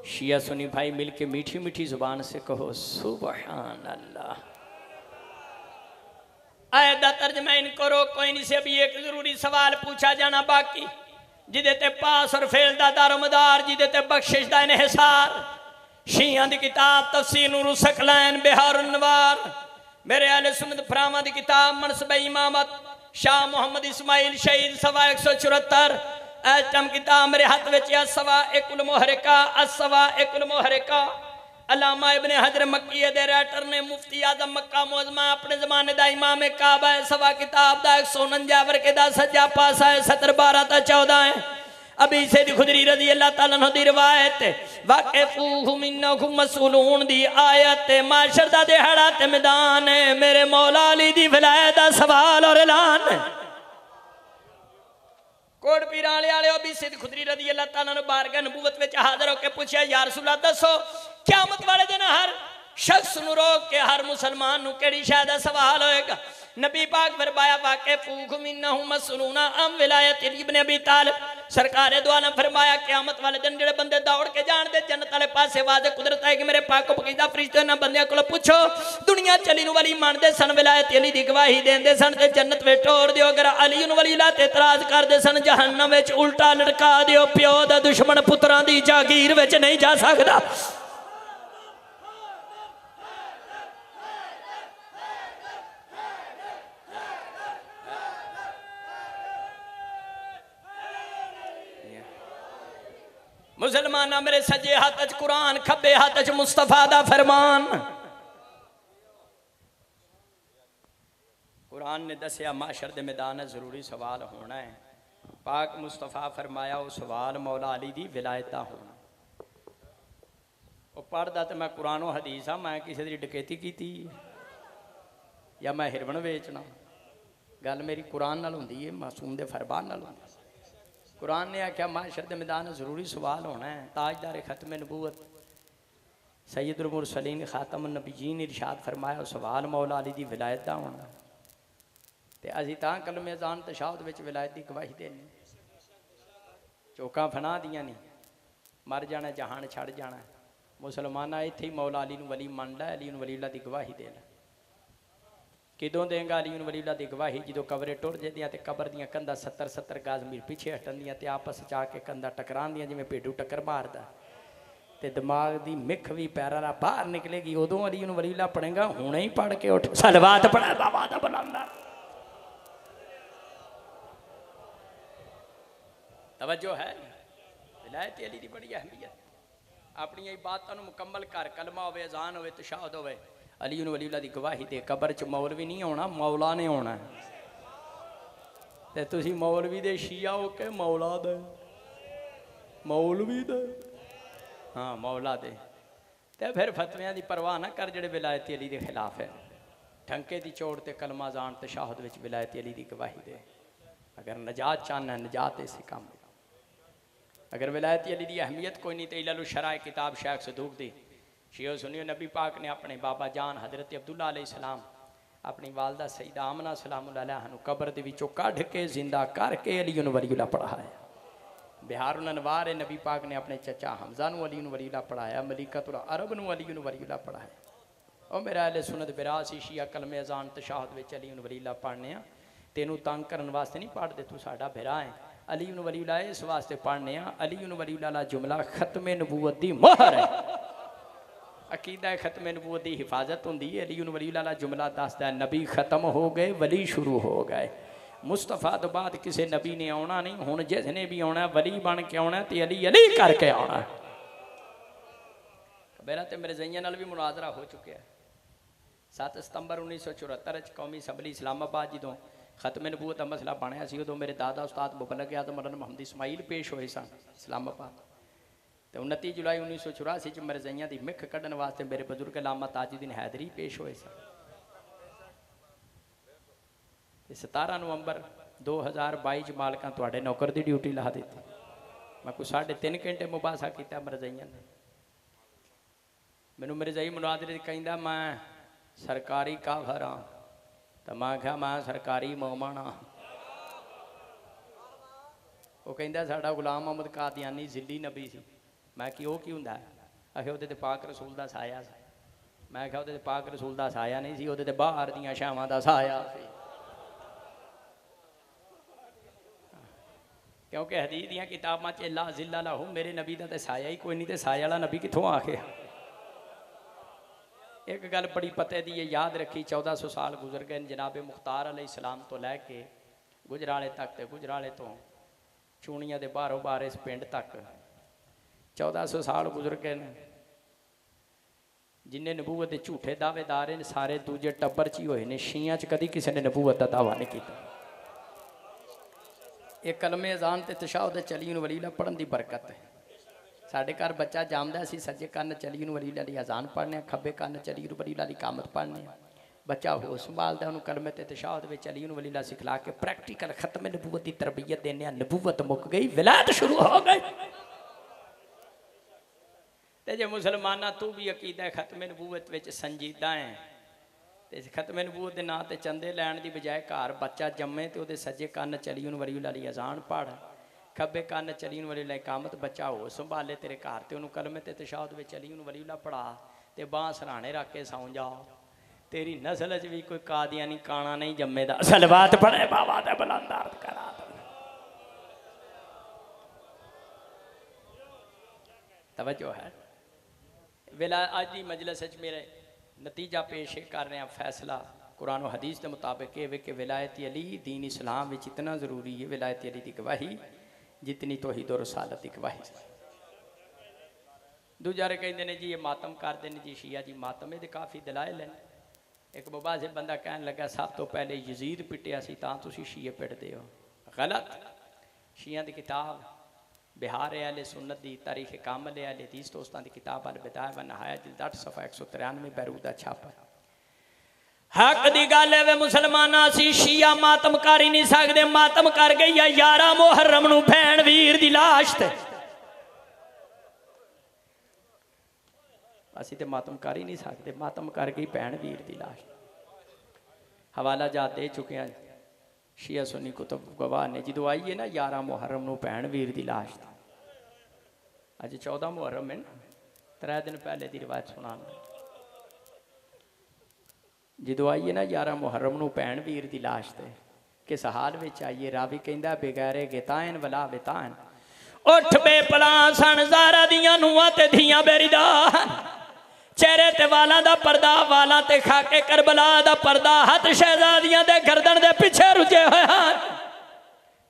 S2: शिया सुनी भाई मिलके मीठी मीठी जुबान से कहो सुबहान अल्लाह। आयत दा तर्जमा इन करो, कोई नहीं से अभी एक जरूरी सवाल पूछा जाना बाकी, जिदे ते पास और फेल दा दारोमदार, जिदे ते बख्शिश दा इन्हिसार। शिया दी किताब तफसीर नूरुल सकलैन बिहारुन नवार, मेरे अहले सुन्नत फरामा दी किताब मनसब इमामत शाह मोहम्मद इस्माइल शहीद सवा 174, इस टाइम किताब मेरे हाथ में असवा एकुल मुहरिका असवा एकुल मुहरिका अलामा इब्ने हजर मक्की दे राइटर ने मुफ्ती आजम मक्का मोजमा अपने जमाने दा इमाम काबा है सवा किताब दा 149 वर्के दा सज्जा पासा है 70 12 ता 14 है अभी से खुदरी रजी अल्लाह ताला अन्हु दी रिवायत वाक़िफूहु मिन्नहुम मसऊलून दी आयत माशर दा दिहाड़ा ते मैदान है मेरे मौला अली दी विलायत दा सवाल और ऐलान कोट पीरां वाले अभी सिद्ध खुदरी रजी अल्लाह ताला ने बारगाह नबूवत विच हाजिर होकर पूछा या रसूल अल्लाह दसो क़यामत वाले दिन हर शख्स नु रोक के हर मुसलमान नु केड़ी शय दा सवाल होएगा नबी पाक फरमाया वाक़िफूहु मिन्नहुम मसऊलूना अम विलायत इब्न अबी तालिब सरकार दो आलम फरमाया क़यामत वाले दिन जेड़े बंदे दौड़ के जान दे जन्नत वाले पासे वादे कुदरत है कि मेरे पाक पकीदा फरिश्ते ना बंदियां कोल पूछो दुनिया चली नु वली मानदे सन विलायत अली दी गवाही देंदे सन ते जन्नत विच टोर दियो अगर अली नु वली ला ते इतराज करदे सन जहन्नम विच उल्टा लटका दियो प्यो दा दुश्मन पुत्रां दी जागीर विच नहीं जा सकदा मुसलमाना मेरे सज्जे हाथ च कुरान खब्बे हाथ च मुस्तफा दा फरमान कुरान ने दसिया माशर दे मैदान जरूरी सवाल होना है पाक मुस्तफा फरमाया वो सवाल मौला अली दी विलायत दा होना वो पढ़दा तो मैं कुरानो हदीस हाँ मैं किसी दी डकैती की या मैं हिरवन बेचना गल मेरी कुरान नाल हुंदी है मासूम दे फरमान नाल हुंदी कुरान ने आख्या माशर दे मैदान जरूरी सवाल होना है ताजदार खत्म नबूवत सैयदुल मुरसलीन खातमुन नबीयीन इरशाद फरमाया सवाल मौला अली दी विलायत दा होना ते असीं तां कलमे अज़ान ते शहादत विच विलायत दी गवाही देनी चौकां फना दियां नहीं मर जाना जहान छड़ जाना मुसलमाना इत्थे ही मौला अली नूं वली मन लै अली नूं वलीउल्लाह दी गवाही दे लै किदों देंगा अली नूं वलीउल्लाह दी गवाही जो कबरे टुर जांदियां ते कबर दियां कंधां 70-70 गज मील पिछे हटंदियां ते आपस च आके कंधां टकरांदियां जिवें भेडू टक्कर मारदा ते दिमाग दी मिख भी पैरां दा बाहर निकलेगी उदों अली नूं वलीउल्लाह पढ़ेगा हुणे ही पढ़ के उठ सलवात पढ़ा बाबा दा बुलंदा तवज्जो है विलायत अली दी बड़ी अहमियत अपनी इबादतां नूं मुकम्मल कर कलमा होवे अज़ान होवे तशहाहुद होवे अली वलीउल्लाह दी गवाही दे कबर च मौलवी नहीं होना मौला ने होना ते तुसी मौलवी दे शिया हो के मौला दे मौलवी दे हाँ मौला दे ते फिर फतवियां दी परवाह ना कर जेड़े विलायत अली दे खिलाफ है ठंके दी चोड़ ते कलमा जान ते शहादत विच विलायत अली दी गवाही दे अगर नजात चाहना नजात इस काम अगर विलायत अली दी अहमियत कोई नहीं तो इलालु शराय किताब शेख सदूक दी शियो सुनियो नबी पाक ने अपने बाबा जान हजरत अब्दुल्ला अलैहिस्सलाम अपनी वालदा सईदा आमना सलामुल्लाह अलैहा नूं कबर दे विचों कढ के जिंदा करके अली नूं वलीउल्लाह पढ़ाया बिहारुल अनवार नबी पाक ने अपने चचा हमजा नूं अली नूं वलीउल्लाह पढ़ाया मलिकतुल अरब नूं अली नूं वलीउल्लाह पढ़ाया और मेरा अहले सुन्नत विरासी शिया कलमे अज़ान तशहाहुद विच अली नूं वलीउल्लाह पढ़ने तेनू तंग करने वास्ते नहीं पढ़ते तू साडा बिरा है अली नूं वलीउल्लाह इस वास्ते पढ़ने अली नूं वलीउल्लाह दा जुमला खत्मे नबूवत दी मोहर है अकीदा खत्म नबूवत की हिफाजत होंदी है अली वलीउल्लाह दा जुमला दसदा है नबी खत्म हो गए वली शुरू हो गए मुस्तफा तो बाद किसी नबी ने आना नहीं हुण जिसने भी आना वली बन के आना तो अली अली करके आना मेरा तो मेरे जइयां नाल भी मुनाजरा हो चुका है 7 सितंबर 1974 कौमी असैंबली इस्लामाबाद जो खत्म नबूवत का मसला बनया सी उदों मेरे दादा उस्ताद मुबल्लिग आज़म मौलाना मुहम्मद इस्माइल पेश होए सन इस्लामाबाद तो 29 जुलाई 1984 च मेरे जइयां की मिख कढ़न वास्ते मेरे बजुर्ग अल्लामा ताजुद्दीन हैदरी पेश होए सन 17 नवंबर 2022 च मालकां तुहाडे नौकर की ड्यूटी ला दी मैं कोई 3.5 घंटे मुबासा किया मेरे जइयां ने मैनू मेरे जई मुनाजरे कहंदा मैं सरकारी काफर हाँ तो मैं आख्या मैं सरकारी मोमन हाँ वो कहंदा साडा गुलाम अहमद कादियानी जिली नबी सी मैं कि वो की हुंदा आखे उहदे ते पाक रसूल दा साया सी मैं आख्या उहदे ते पाक रसूल दा साया नहीं सी उहदे ते बाहर दियां छावां दा साया सी क्योंकि हदीस दियां किताबां च ला जिल्ला लहू मेरे नबी दा ते साया ही कोई नहीं तो साया वाला नबी कित्थों आ गया एक गल बड़ी पते दी है याद रखी 1400 साल गुजर गए जनाबे मुख्तार अलैहिस्सलाम तो लैके गुजराले तक ते गुजराले तो चूनिया के बारों बार इस पिंड तक 1400 साल गुजर गए ने। जिन्हें नबूवत के झूठे दावेदार ने सारे दूजे टब्बर च ही होए ने। शियां च कदी किसी ने नबूवत का दावा नहीं किया। एक कलमे अजान ते तशाहुद चली वलीला पढ़न की बरकत है। साढ़े घर बच्चा जामदा सी सज्जे कन्न चली वलीला की अजान पढ़ने, खब्बे कन्न चली वलीला की कामत पढ़ने। बच्चा हो संभालता उन्होंने कलमे ते तशाहुद में चली वलीला सिखला के प्रैक्टिकल खत्म नबूवत की तरबियत देने। नबूवत मुक गई, विलायत शुरू हो गई। ते जे मुसलमाना तू भी अकीदा खत्म नबूवत विच संजीदा है ते खत्म नबूवत के नाम ते चंदे लैण की बजाय घर बच्चा जम्मे तो वो सज्जे कन्न चली वलीला की अजान पढ़, खब्बे कन्न चली वलीला कामत। बच्चा हो संभाले तेरे घर ते उन्होंने कलमे ते तशाहुद में चली वलीला पढ़ा ते बांह सराहने रख के सौ जाओ। तेरी नस्ल च भी कोई कादियानी काना नहीं जम्मेदा। सलवात पढ़े बाबा ते बुलंद अर्ज करा। तवज्जो है। वेला अज की मजलिस मेरे नतीजा पेश कर रहे हैं। फैसला कुरान और हदीस के मुताबिक ये कि विलायत अली दीन इस्लाम में इतना ज़रूरी है। विलायत अली की गवाही जितनी तौहीद और रसालत की गवाही। दूजा कहते हैं जी ये मातम करते हैं जी शिया जी मातम। ये काफ़ी दलाइल हैं। एक बबा से बंदा कहन लगा सब तो पहले यजीद पिटिया सी तां तुसीं शिये पिटदे हो। गलत। शिया की किताब बिहार अहले सुन्नत की तारीख कामल अहले हदीस दोस्तान की किताब अल बिदाया व नहाया जिल्द 8 सफ़ा 193 बैरूदा छापा। हक दी गल है वे मुसलमाना असीं शिया मातम कर ही नहीं सकते। मातम कर गई 11 मुहर्रम नूं भैण वीर दी लाश ते। असीं ते मातम कर ही नहीं सकते। मातम कर गई भैण वीर दी लाश। हवाला जा दे चुके हैं शिया सुन्नी कुतुब गवाह ने। जो आई है ना 11 मुहर्रम नूं भैण वीर दी लाश। अज 14 मुहर्रम है ना, 3 दिन पहले की रिवायत सुना। जो आई है ना 11 मुहर्रम नूं भैण वीर दी लाश ते किस हाल में आईए। रावी कहंदा बेगैरे गितायन वला बितान उठ बेपला सन ज़ारा दियां नूंहां ते धियां बेरिदा। चेहरे ते वालां दा पर्दा, वालां ते खाके करबला दा पर्दा, हथ शहजादियां दे गर्दन दे पिछे रुझे होए हन।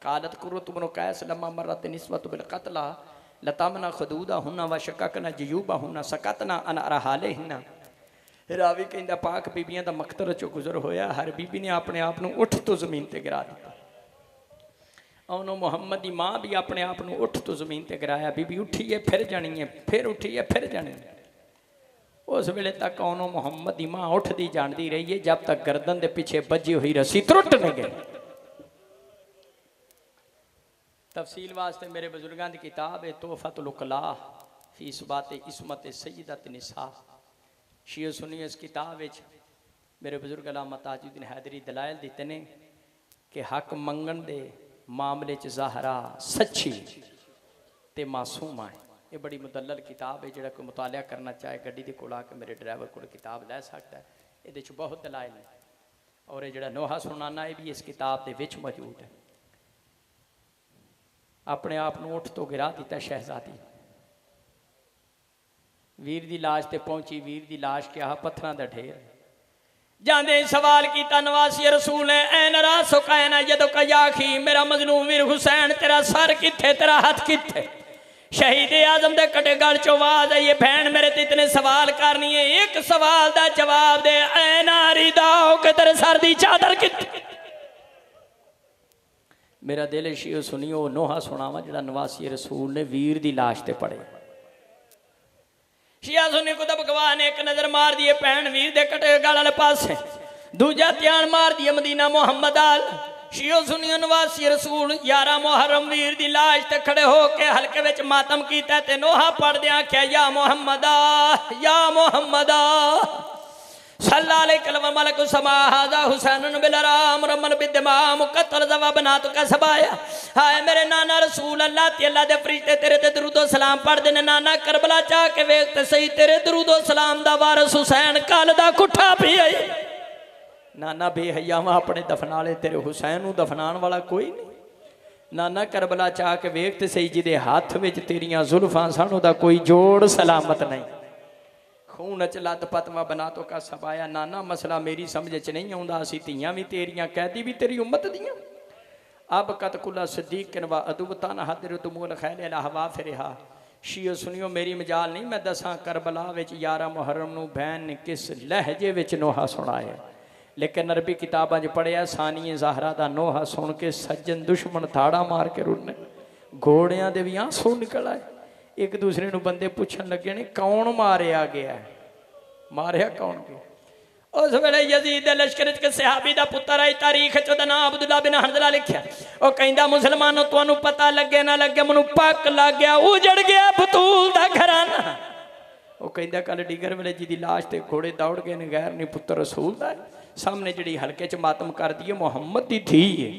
S2: कालत कुरत इब्न कैस लम्मा मरत निस्वत बिल कतला लतामना खदूदा हुन्ना व शककना जयूबा हुन्ना सकतना अन अरहाले हिन्ना। रावी कहंदा पाक बीबियां दा मकतर चो गुजर होया। हर बीबी ने अपने आप नूं उठ तो जमीन ते गिरा दिता। उन्होंने मुहम्मद की माँ भी अपने आप नूं उठ तो जमीन ते गिराया। बीबी उठी है फिर जानी है, फिर उठी है फिर जानी है। उस वेले तक उन्होंने मुहम्मद की माँ उठती जानती रही है जब तक गर्दन के पिछे बजी हुई रस्सी त्रुट नहीं गई। तफसील वास्ते मेरे बुजुर्गों की किताब है तोहफतुल उकला फी इस्बात इस्मत सय्यदत निसा। शिया सुन्नी इस किताब मेरे बुजुर्ग अल्लामा ताजुद्दीन हैदरी दलाइल दिते ने कि हक मंगण दे मामले च ज़हरा सच्ची ते मासूम है। ये बड़ी मुदल्लल किताब है। जो कोई मुतालिया करना चाहे गड्डी के कोल आके मेरे ड्राइवर को किताब लै सकता है। ये बहुत दलाइल है। और ये जो नोहा सुनाना ये भी इस किताब के विच मौजूद है। अपने आप को उठ तो गिरा दिता शहजादी। वीर की लाश ते पहुंची। वीर की लाश क्या पत्थरों का ढेर। जांदे सवाल किया नवासी रसूल ने ऐ नरा सुकैना जदों कयाखी मेरा मजलूम वीर हुसैन तेरा सर किथे तेरा हाथ किथे। शहीद आजम दे कटे गल चो आवाज आई भैन मेरे ते इतने सवाल करनी है एक सवाल दा जवाब दे। ऐ नारी दाओ के तेरे सर दी चादर किथे। मेरा दिल शियो सुनियो नोहा सुनावा जिहड़ा नवासी रसूल ने वीर दी लाश ते पड़े। शिया सुनी कुतुब गवाह ने एक नजर मार दिए भैन वीर दे कटे गल वाले पासे, दूजा ध्यान मार दिए मदीना मुहम्मद आल। शियो सुनियो नवासी रसूल 11 मुहर्रम वीर दी लाश ते खड़े हो के हल्के विच मातम कीता ते नोहा पढ़ दिया आख्या या मुहम्मदा या मुहम्मदा सल्लल्लाहु अलैहि व मलक समा हाजा हुसैन बिलराम रमन बिदमा मुकत्तल जवाब ना तो का सबाया। हाय मेरे नाना रसूल अल्लाह ते अल्लाह दे फरिश्ते तेरे ते दरूदो सलाम पढ़दे ने। नाना करबला चा के वेख ते सही तेरे दरूदो सलाम दा वारिस हुसैन कल दा कुठा पी आई। नाना बेहयावा अपने दफनाले तेरे हुसैन नूं दफनाण वाला कोई नहीं। नाना करबला चा के वेख ते सही जिदे हाथ विच तेरियां जुल्फां सन ओदा कोई जोड़ सलामत नहीं। खून च लत पतवा बना तो का सबाया। नाना मसला मेरी समझ च नहीं आउंदा। असीं धीआं भी तेरियां कैदी भी तेरी उम्मत दियां। अब कतकुल्ला सिद्दीक व अदुबता न हदर तुमूल खैल हवा फिरहा। शीओ सुनियो मेरी मजाल नहीं, मैं दसा करबला विच 11 मुहर्रम नूं बहन ने किस लहजे विच नोहा सुनाया। लेकिन अरबी किताबां च पढ़िया सानिए ज़हरा दा नोहा सुन के सज्जन दुश्मन थाड़ा मार के रुने, घोड़ियां दे भी आंसू निकल आए। एक दूसरे नूं बंदे पूछन लगे ने कौन मारिया गया, मारिया कौन गया। उस वेले यजीद दे लश्कर च सहाबी दा पुत्र आई, तारीख च ओदा नाम अब्दुल्ला बिन हंजला लिखिया। ओ कहंदा मुसलमानों तुहानू पता लगे ना लगे मैनू पक लग गया, उजड़ गया बतूल दा घराना। ओ कहंदा कल डिगर वेले जी दी लाश ते घोड़े दौड़ गए ने, गैर नहीं पुत्र रसूल दा सामने जिहड़ी हल्के च मातम कर दी है मुहम्मद दी थी है।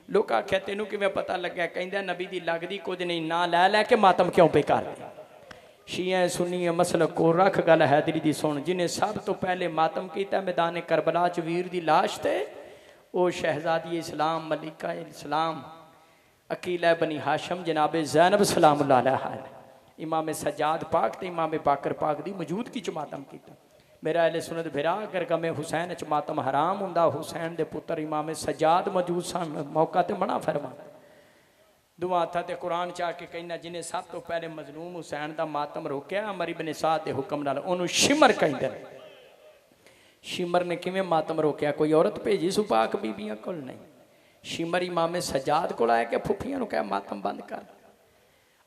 S2: लोग आख्या तेनू किवें पता लग्या, कहंदा नबी दी लगदी कुछ नहीं, ना लै लैके मातम क्यों पे कर दी। शिया सुनी मसलक को रख गल हैदरी दी सुन, जिन्हें सब तो पहले मातम किया मैदान करबला च वीर दी लाश ते ओ शहजादी इस्लाम मलिका इस्लाम अकीला बनी हाशम जनाबे ज़ैनब सलामुल्लाह अलैहा। इमाम सज्जाद पाक ते इमाम बाकर पाक दी मौजूदगी च मातम किया। मेरा अहले सुनत भिरा अगर गमे हुसैन च मातम हराम हुंदा, हुसैन दे पुत्र इमाम सज्जाद मौजूद सन, मौका ते मना फरमा। दुआ हत्थां ते कुरान च आके कहना जिन्हें सब तो पहले मजलूम हुसैन दा मातम रोकया अमर इब्न साद दे हुक्म नाल, ओनू शिमर कहंदे ने। शिमर ने किवें मातम रोकया, कोई औरत भेजी सु पाक बीबियां कोल नहीं। शिमर इमाम सज्जाद कोल आया कि फुफियां नूं कह मातम बंद कर।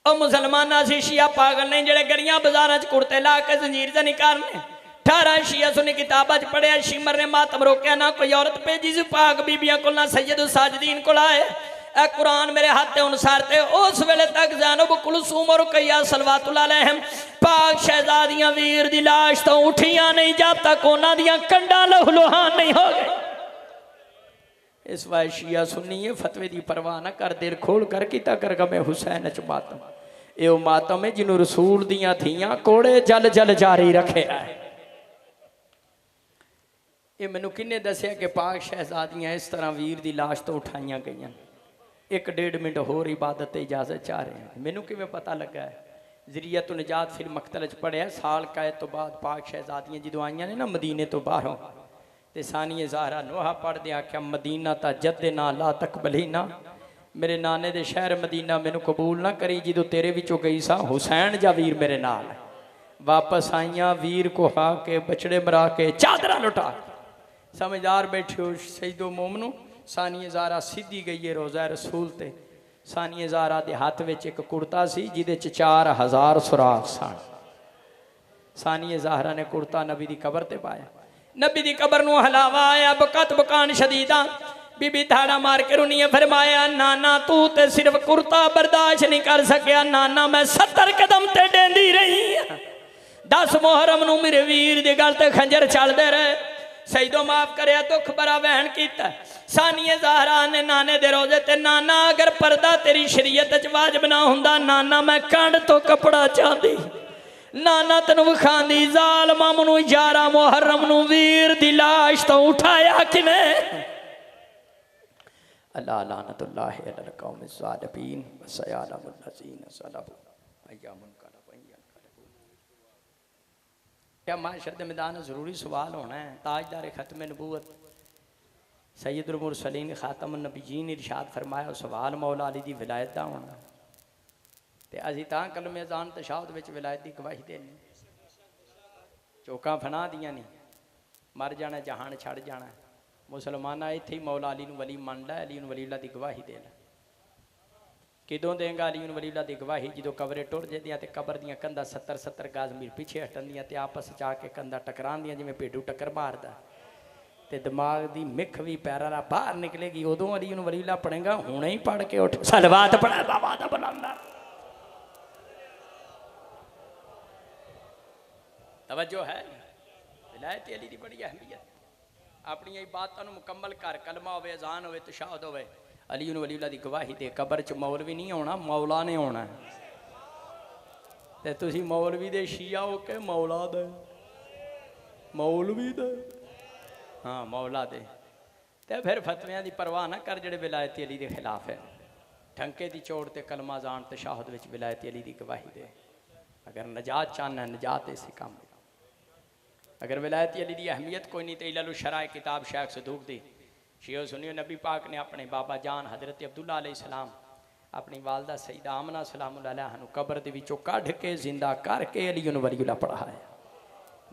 S2: ओ मुसलमाना सी शिया पागल ने जेड़े गलियां बाजारां च कुर्ते ला के जंजीर ते नहीं करने। 18 शिया सुनी किताबां च पढ़िया शिमर ने मातम रोकया, ना कोई औरत भेजी सी पाक बीबियां कोल, ना सैयद साजिदीन कोल आए। ए कुरान मेरे हाथ अनुसार थे उस वेले तक ज़ैनब कुलसूम और रुकैया सलवातुल्लाह अलैहिम पाक शहजादियां वीर दी लाश तो उठियां नहीं जब तक उन्हां दियां कंडां लहूलुहान नहीं हो गए। इस वाय शिया सुन्नी है फतवे दी परवाह ना कर, दिल खोल कर कीता कर गमे हुसैन च मातम। ये मातम है जिन्हों रसूल दियां धीयां कोड़े जल जल जारी रखे है। ये मैनू किन्ने दसिया कि पाक शहजादियां इस तरह वीर दी लाश तो उठाइया गई। 1-1.5 मिनट होर इबादत इजाजत चाह रहे हैं, मैनू किवें पता लगा है। ज़रियत निजात फिर मकतल च पढ़िया साल कैद तो बाद पाक शहजादियां जो आईयां ने ना मदीने तो बाहरों, तो सानिए ज़हरा नोहा पढ़दे आख्या मदीना ता जद्दे ना ला तकबली ना, मेरे नाने दे शहर मदीना मैनू कबूल ना करी जो तेरे विचों गई सा हुसैन जा वीर मेरे नाल। वापस आईयां वीर को हा के बछड़े मरा के चादरा लुटा। समझदार बैठे हो सईदो मोमनू, सानिए ज़हरा सीधी गई है रोज़ा रसूल ते। सानिए ज़हरा दे हाथ में एक कुर्ता सी जिदे 4000 सुराख सन। सानिए ज़हरा ने कुर्ता नबी दी कबर ते पाया, नबी दी कबर नूं हलावा आया, बकत बकान शदीदा। बीबी धाड़ा मार के रुनिए फरमाया नाना तू ते सिर्फ कुर्ता बर्दाश्त नहीं कर सकिया, नाना मैं 70 कदम ते डेंदी रही। 10 मुहर्रम नूं मेरे वीर दे गल ते खंजर चलदे रहे। सईदो माफ करे दुख बड़ा वहन किया। सानिए ज़हरा ने नाने दे रोजे ते नाना अगर पर्दा तेरी शरीयत च वाजिब ना हुंदा, नाना मैं कंड तो कपड़ा चाहती, नाना तेन विखांदी ज़ालमा मैनू 11 मुहर्रम नूं वीर दी लाश तो उठाया किवें। अल्लाह लानतुल्लाहि अलल कौमि ज़ालिमीन व सयअलमुल लज़ीना ज़लमू अय्यामुन कलबयन। क्या माशर के मैदान ज़रूरी सवाल होना है। ताजदार ख़त्म नबूवत सैयदुल मुरसलीन खातमुन नबीयीन इरशाद फरमाया सवाल मौला अली दी विलायत दा होना, ते असीं तां कलमे अज़ान तशहुद विच विलायत दी गवाही देनी। चौकां फना दियां नहीं, मर जाना जहान छड़ जाना। मुसलमाना इत्थे ही मौला अली नूं वली मन लै, अली नूं वलीउल्लाह दी गवाही दे लै। किदों देंगा अली नूं वलीउल्लाह दी गवाही जदों कबरे टुर जदियां ते कबर दियां कंधां 70-70 गज मील पिछे हटन दियां ते आपस च आके कंधां टकरांदियां जिवें भेडू टक्कर मारदा, ते दिमाग दी मिख भी पैरां नाल बाहर निकलेगी। उदों अली नूं वलीउल्लाह पढ़ेगा, हुणे ही पढ़ के उठ सलवात पढ़ा बाबा दा बुलंदा। तवज्जो है, विलायत अली दी बड़ी अहमियत। अपनी इबादतां नूं मुकम्मल कर, कलमा होवे अजान होवे तशहुद होवे, अली वलीउल्लाह दी गवाही दे। कबर च मौलवी नहीं होना, मौला ने होना। ते तुसीं मौलवी दे शिया हो के मौला दे, मौलवी दे हाँ मौला दे। ते फिर फतवियां दी परवाह ना कर जिहड़े विलायत अली दे खिलाफ है। ठंके दी चोड़ ते कलमा अजान तशहुद विच विलायत अली दी गवाही दे। अगर नजात चाहना नजात इसी काम। अगर विलायत अली दी अहमियत कोई नहीं तो इलालु शराय किताब शेख सदूक दी शियो सुनियो, नबी पाक ने अपने बाबा जान हजरत अब्दुल्ला अलैहिस्सलाम अपनी वालदा सईदा आमना सलामुल्लाह अलैहा नूं कब्र दे विचों कढ़ के जिंदा करके अली वलीउल्लाह पढ़ाया।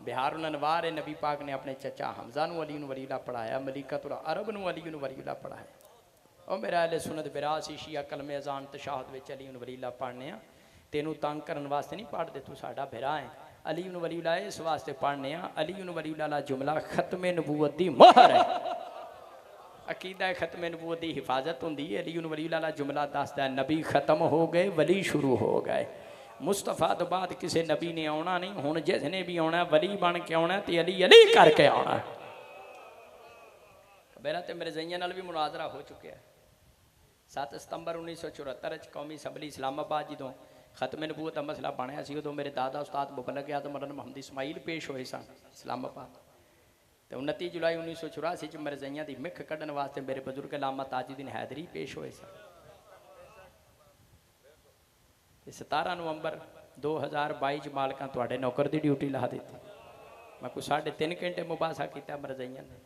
S2: बिहारुल अनवार नबी पाक ने अपने चचा हमजा नूं अली वलीउल्लाह पढ़ाया, मलिकतुल अरब नूं अली वलीउल्लाह पढ़ाया। और मेरा अहले सुन्नत विरास शिया कलमे अजान तशाहद विच अली वलीउल्लाह पढ़ने आ। तेनू तंग करने वास्ते नहीं पढ़ते, तू साडा बिरा है। अली वलीउल्लाह इस वास्ते पढ़ने आ, अली वलीउल्लाह दा जुमला खत्मे नबूवत दी मोहर है। अकीदा खत्मे नबूवत दी हिफाजत होंदी है। अली वलीउल्लाह दा जुमला दसदा नबी खत्म हो गए, वली शुरू हो गए। मुस्तफा तो बाद किसी नबी ने आना नहीं, हुण जिसने भी आना वली बन के आना तो अली अली करके आना। मेरा तो मेरे जइयां नाल भी मुनाजरा हो चुका है। 7 सितंबर 1974 कौमी असैंबली इस्लामाबाद जो खत्मे नबूवत का मसला बनया सी, उदों मेरे दादा उस्ताद मुबल्लग आज़म मौलाना मोहम्मद इस्माइल पेश होए सन इस्लामाबाद। तो 29 जुलाई 1984 मेरे जइयां की मिख कढ़न वास्ते मेरे बजुर्ग अल्लामा ताजुद्दीन हैदरी पेश होए सन। 17 नवंबर 2022 मालकां तुहाडे नौकर की ड्यूटी ला दी। मैं कोई 3.5 घंटे मुबासा किया मेरे जइयां ने।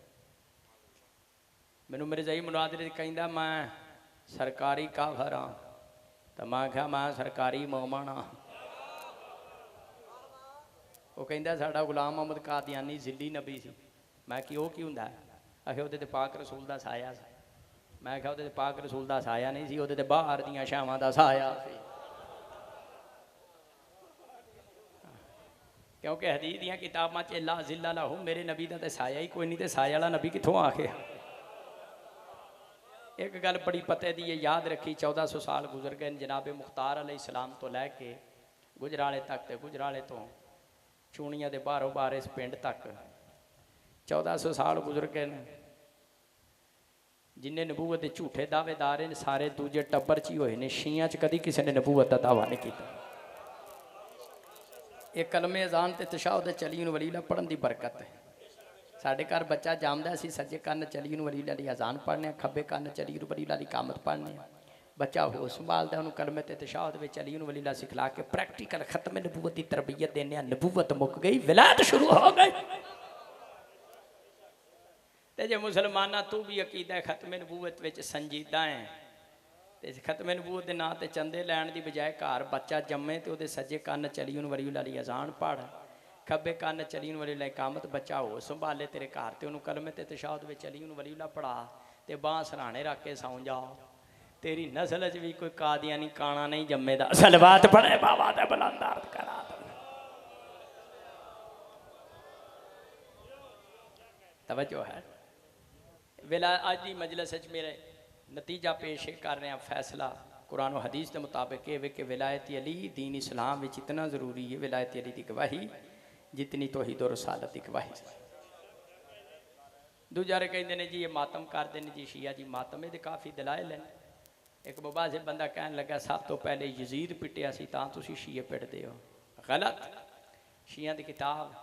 S2: मैनू मेरे जई मुनाजरे कहंदा मैं सरकारी काफर हाँ, तो मैं क्या मैं सरकारी मोमन हाँ। वो कहंदा साडा गुलाम मोहम्मद कादियानी जिली नबी सी। मैं कि वो की हुंदा है? आखे उहदे ते पाक रसूल दा साया सी। मैं क्या उहदे ते पाक रसूल दा साया नहीं सी, उहदे ते बाहर दियां छावां दा साया सी। क्योंकि हदीस दियां किताबां च ला जिल्ला लहू, मेरे नबी दा ते साया ही कोई नहीं, तो साया वाला नबी कित्थों आ गया? एक गल बड़ी पते दी है, याद रखी। 1400 साल गुजर गए जनाबे मुख्तार अलैहिस्सलाम तो लैके गुजराले तक, तो गुजराले तो चूनिया के बारों बार इस पिंड तक 1400 साल गुजर गए। जिन्हें नबूवत के झूठे दावेदार हैं सारे दूजे टब्बर च ही होए ने। शिया च कदी किसी ने नबूवत का दावा नहीं किया। एक कलमे अजान ते तशाहुद चली वलीउल्लाह पढ़न की बरकत है। साढ़े घर बच्चा जामदा सी, सज्जे कन्न चली वलीउल्लाह की अजान पढ़ने, खब्बे कन्न चली वलीउल्लाह की कामत पढ़ने। बच्चा होश संभालता, उन्होंने कलमे ते तशाहुद में चली वलीउल्लाह सिखला के प्रैक्टिकल खत्म नबूवत की तरबियत देने। नबूवत मुक गई, विलायत शुरू हो गई। ते जे मुसलमाना तू भी अकीदा खत्मे नबूवत में संजीदा है, तो खत्मे नबूवत के नाँ ते चंदे लैण की बजाय घर बच्चा जम्मे तो वो सज्जे कन्न चली वलीउल्लाह की अजान पढ़, खब्बे कन्न चली वलीउल्लाह कामत, बच्चा हो संभाले तेरे घर, तो उन्होंने कलमे ते तशाहुद में चली वलीउल्लाह पढ़ा, तो बांह सराहने रख के सौ जाओ। तेरी नस्ल च भी कोई कादियानी काना नहीं जम्मेदा। सलवात पढ़े बाबा दे बुलंद अर्ज करा। तवज्जो है। वेला अज की मजलिस मेरे नतीजा पेश कर रहे हैं, फैसला कुरान और हदीस के मुताबिक ये कि विलायत अली दीन इस्लाम में इतना ज़रूरी है, विलायत अली की गवाही जितनी तौहीद और रसालत की गवाही। दूजा कहते हैं जी ये मातम करते हैं जी, शिया जी मातम, ये काफ़ी दलाइल हैं। एक बबा से बंदा कह लगा सब तो पहले यजीद पिटिया सी तां तुसीं शिये पिटदे हो। गलत। शिया की किताब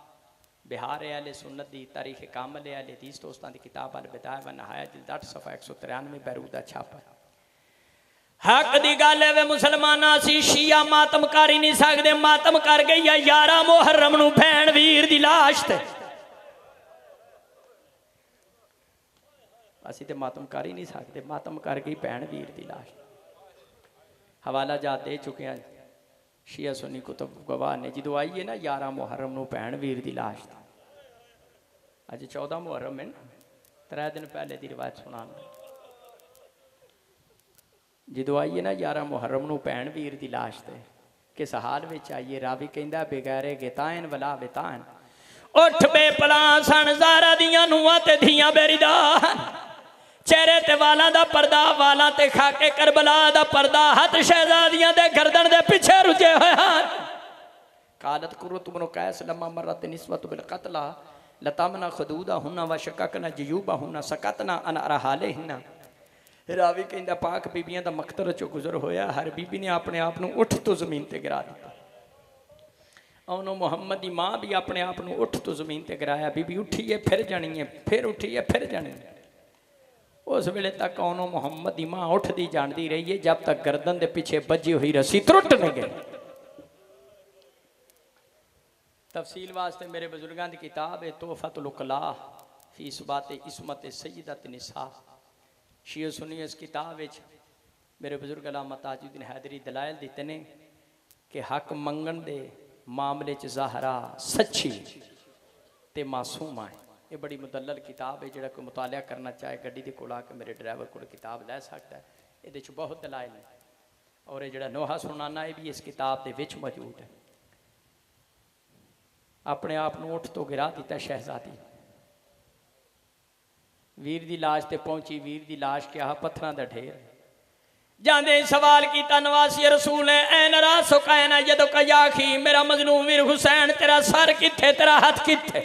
S2: बिहार अहले सुन्नत की तारीख कामल अहले हदीस दोस्तां की किताब अल बिदाया व नहाया जिल्द 8 सफ़ा 193 बैरूदा छापा। हक दी गल है वे मुसलमाना असीं शिया मातम कर ही नहीं सकते। मातम कर गई है 11 मुहर्रम नूं भैण वीर दी लाश ते। असीं ते मातम कर ही नहीं सकते। मातम कर गई भैण वीर दी लाश। हवाला जा दे चुके हैं शिया सुन्नी कुतुब गवाह ने। जो आई है ना 11 मुहर्रम नूं भैण वीर दी लाश, अज 14 मुहर्रम है ना, 3 दिन पहले की रिवायत सुना। जो आई है ना 11 मुहर्रम नूं भैण वीर दी लाश ते किस हाल में आईए? रावी कहंदा बेगैरे गितायन वला बितान, उठ बेपला सन ज़ारा दियां नूहां ते धियां बेरीदा, चेहरे ते वाला दा पर्दा, वाला ते खाके करबला दा पर्दा, हाथ शहजादियां दे गर्दन दे पीछे रुझे होए हैं। कालत कुरत इब्न कैस लम्मा मरत निस्बत बिल कतला लतमना खदूदा हुन्ना व शककना जयूबा हुन्ना सकतना अन अरहालेहिन्ना। रावी कहंदा पाक बीबियां दा मकतर चो गुजर होया, हर बीबी ने अपने आप नूं उठ तो जमीन ते गिरा दिता। उन्होंने मुहम्मद की माँ भी अपने आप नूं उठ तो जमीन ते गिराया। बीबी उठी है फिर जानी है, फिर उठी है फिर जानी है। उस वेले तक उन्होंने मुहम्मद की माँ उठती जानती रही है जब तक गर्दन के पीछे बजी हुई रस्सी त्रुट नहीं गई। तफसील वास्ते मेरे बुजुर्गों की किताब है तोहफतुल उकला फी इस्बात इस्मत सय्यदत निसा शीओ सुनियो इस किताब विच मेरे बुजुर्ग अल्लामा ताजुद्दीन हैदरी दलाइल दिते ने कि हक मंगण दे मामले च ज़हरा सच्ची ते मासूम है। ये बड़ी मुदल्लल किताब है, जिहड़ा कोई मुतालिया करना चाहे गड्डी दे कोल आके मेरे ड्राइवर कोल किताब लै सकता है। ये बहुत दलाइल है और ये जिहड़ा नोहा सुनाना ये भी इस किताब दे विच मौजूद है। अपने आप नूं उठ तो गिरा दिता शहजादी, वीर दी लाश ते पहुंची, वीर दी लाश क्या पत्थरां दा ढेर। जांदे सवाल किया नवासी रसूल ने, ऐ नरा सुकैना जदों कयाखी, मेरा मजलूम वीर हुसैन तेरा सर किथे, तेरा हाथ किथे।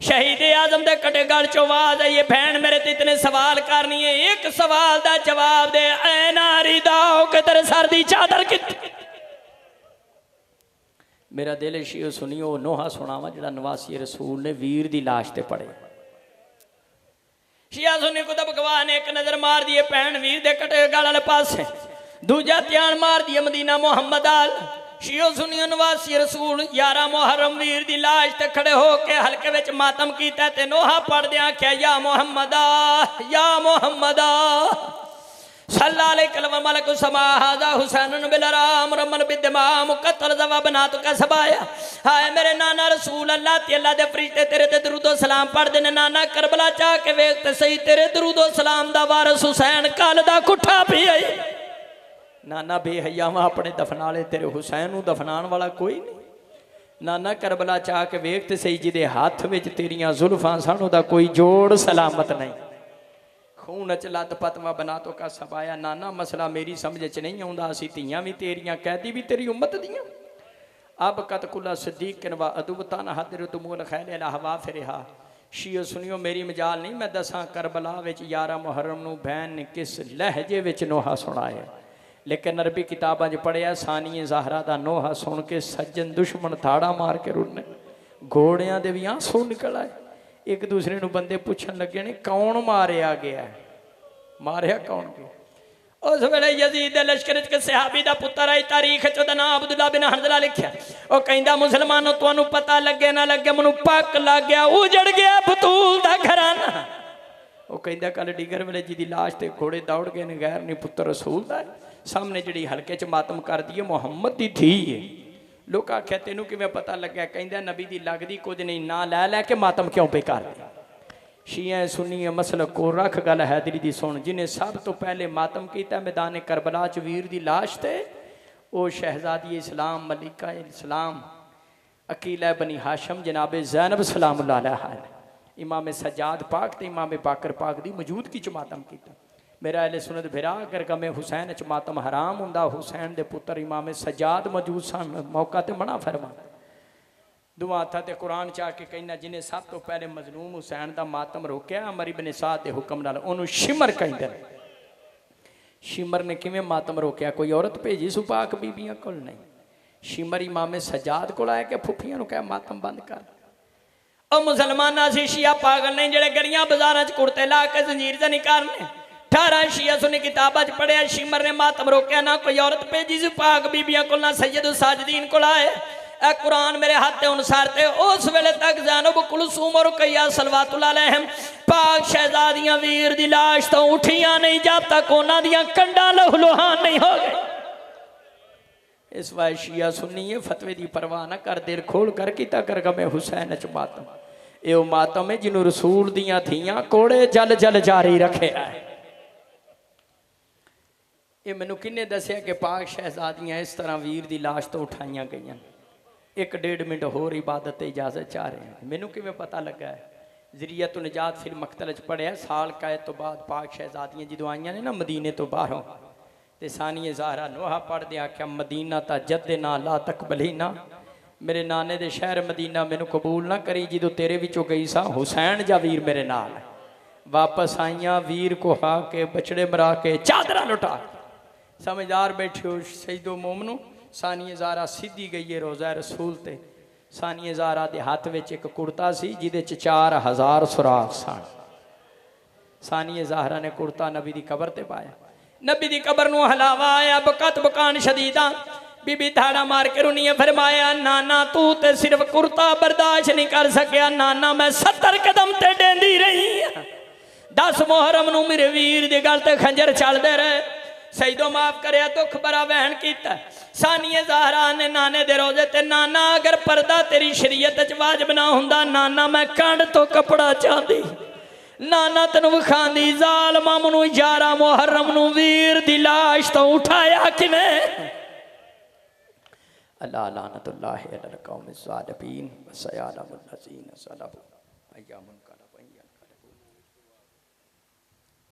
S2: शहीद आजम दे कटे गल चो आवाज आई, भैन मेरे ते इतने सवाल करनी है, एक सवाल दा जवाब दे, ऐ नारी दाओ के तेरे सर दी चादर किथे। मेरा दिल शीओ सुनियो नोहा सुनावा जिहड़ा नवासी रसूल ने वीर दी लाश ते पड़े। शिया सुनी को तो भगवान ने एक नजर मार दिए भैन वीर दे कटे गल वाले पासे, दूजा ध्यान मार दिए मदीना मुहम्मद आल। शियो सुनियो नवासी रसूल 11 मुहर्रम वीर दी लाश ते खड़े हो के हल्के विच मातम कीता ते नोहा पढ़ दिया आख्या या मुहम्मदा, या मुहम्मदा सल्लल्लाहु अलैहि व मलक समा हाजा हुसैन बिलराम रमन बिदमा मुकत्तल जवाब ना तो कसबाया। हाय मेरे नाना रसूल अल्लाह ते अल्लाह दे फरिश्ते तेरे ते दरूदो सलाम पढ़दे ने। नाना करबला चा के वेख ते सही तेरे दरूदो सलाम दा वारिस हुसैन कल दा कुठा पी आई। नाना बेहयावा अपने दफनाले तेरे हुसैन नूं दफनाण वाला कोई नहीं। नाना करबला चा के वेख ते सही जिहदे हाथ विच तेरियां जुल्फां सन ओहदा कोई जोड़ सलामत नहीं। खून च लत पतवा बना तो का सबाया। नाना मसला मेरी समझ च नहीं आउंदा, असीं धीआं भी तेरियां कैदी भी तेरी उम्मत दियां। अब कत कुला सदीक व अदुबता न हदर तुमूल खैल हवा फिरहा। शीओ सुनियो मेरी मजाल नहीं, मैं दसां करबला विच 11 मुहर्रम नूं बहन ने किस लहजे विच नोहा सुनाया, लेकिन अरबी किताबां च पढ़िया सानिए ज़हरा दा नोहा सुन के सज्जन दुश्मन थाड़ा मार के रुड़ने, घोड़ियां दे भी आंसू निकल आए। एक दूसरे नूं बंदे पुछन लगे ने कौन मारिया गया, मारिया कौन गया। उस वेले यजीद दे लश्कर च सहाबी दा पुत्र आई, तारीख च ओहदा नाम अब्दुल्ला बिन हंज़ला लिखिया। ओ कहंदा मुसलमानों तुहानू पता लगे ना लगे मैनू पक लग गया, उजड़ गया बतूल दा घराना। ओ कहंदा कल डिगर वेले जिहदी लाश ते घोड़े दौड़ गए ने गैर नहीं पुत्र रसूल दा, सामने जिहड़ी हल्के च मातम कर दी है मुहम्मद दी थी है। लोग आख्या तेनू किवें पता लग्या, कहंदा नबी दी लगदी कुछ नहीं, ना लै लै के मातम क्यों पे कर दे। शिया सुनिए मसलक को रख गल हैदरी दी सुन, जिन्हें सब तो पहले मातम किया मैदान करबला च वीर दी लाश ते ओ शहजादी इस्लाम मलिका इस्लाम अकीला बनी हाशम जनाबे ज़ैनब सलामुल्लाह अलैहा है। इमाम सज्जाद पाक ते इमाम बाकर पाक दी मौजूदगी च मातम किया। मेरा अहले सुन्नत भिरा अगर गमे हुसैन च मातम हराम हुंदा, हुसैन दे पुत्र इमाम सज्जाद मौजूद सन, मौका ते मना फरमा। दुआ हत्थां ते कुरान च आके कहना जिन्हें सब तो पहले मजलूम हुसैन दा मातम रोकया अमर इब्न साद दे हुक्म नाल, ओनू शिमर कहंदे ने। शिमर ने किवें मातम रोकया, कोई औरत भेजी सु पाक बीबियां कोल नहीं। शिमर इमाम सज्जाद कोल आया कि फुफियां नू कह मातम बंद कर। ओ मुसलमाना सी शिया पागल नहीं जेड़े गलियां बाजारां च कुर्ते ला के जंजीर च नहीं करने। 18 शिया सुनी किताबां च पढ़िया शिमर ने मातम रोकया, ना कोई औरत भेजी सी पाक बीबियां कोल, ना सैयद साजिदीन कोल आए। ए कुरान मेरे हाथ ते अनुसार ते उस वेले तक ज़ैनब कुलसूम और रुकैया सलवातुल्लाह अलैहिम पाक शहजादियां वीर दी लाश तो उठियां नहीं जब तक उन्हां दियां कंडां लहूलुहान नहीं हो गई। इस वाय शिया सुन्नी फतवे की परवाह ना कर, दिल खोल कर किता कर गमे हुसैन च मातम। ये मातम है जिन्हों रसूल दियां थियां कोड़े जल जल जारी रखे है। ये मैनू किन्ने दसिया कि पाक शहजादियां इस तरह वीर की लाश तो उठाइया गई। 1-1.5 मिनट होर इबादत इजाजत चाह रहे हैं। मैनू किवें पता लगा है, ज़रियत निजात फिर मकतल च पढ़िया साल कैद तो बाद पाक शहजादियां जो आईया ने ना मदीने तो बाहरों, तो सानिए ज़हरा नोहा पढ़ दे आख्या मदीना ता जद्दे ना ला तकबली ना, मेरे नाने दे शहर मदीना मैनू कबूल ना करी जो तेरे विचों गई सा हुसैन जा वीर मेरे नाल। वापस आईया वीर को हा के बछड़े मरा के चादरा लुटा। समझदार बैठे हो शहीदो मोमनो। सानिए ज़हरा सीधी गई है रोज़ा रसूल ते। सानिए ज़हरा दे हाथ में एक कुर्ता सी जिदे 4000 सुराख सन। सानिए ज़हरा ने कुर्ता नबी दी कबर ते पाया। नबी दी कबर नूं हलावा आया, बकत बकान शदीदा। बीबी धाड़ा मार के रुनिए फरमाया, नाना तू ते सिर्फ कुर्ता बर्दाश्त नहीं कर सकिया, नाना मैं 70 कदम ते डेंदी रही। 10 मुहर्रम नूं मेरे वीर दी गल ते खंजर चलदे रहे। सईदो माफ करे दुख बड़ा वहन किया। सानिए ज़हरा ने नाने दे रोजे ते नाना अगर पर्दा तेरी शरीयत च वाजिब ना हुंदा नाना मैं कंड तो कपड़ा चाहती नाना तेन विखांदी ज़ालमा मैनू 11 मुहर्रम नूं वीर दी लाश तो उठाया किने। अल्लाह लानतुल्लाहि अलल कौमिज़ ज़ालिमीन व सयअलमुल लज़ीना ज़लमू अय्यामुन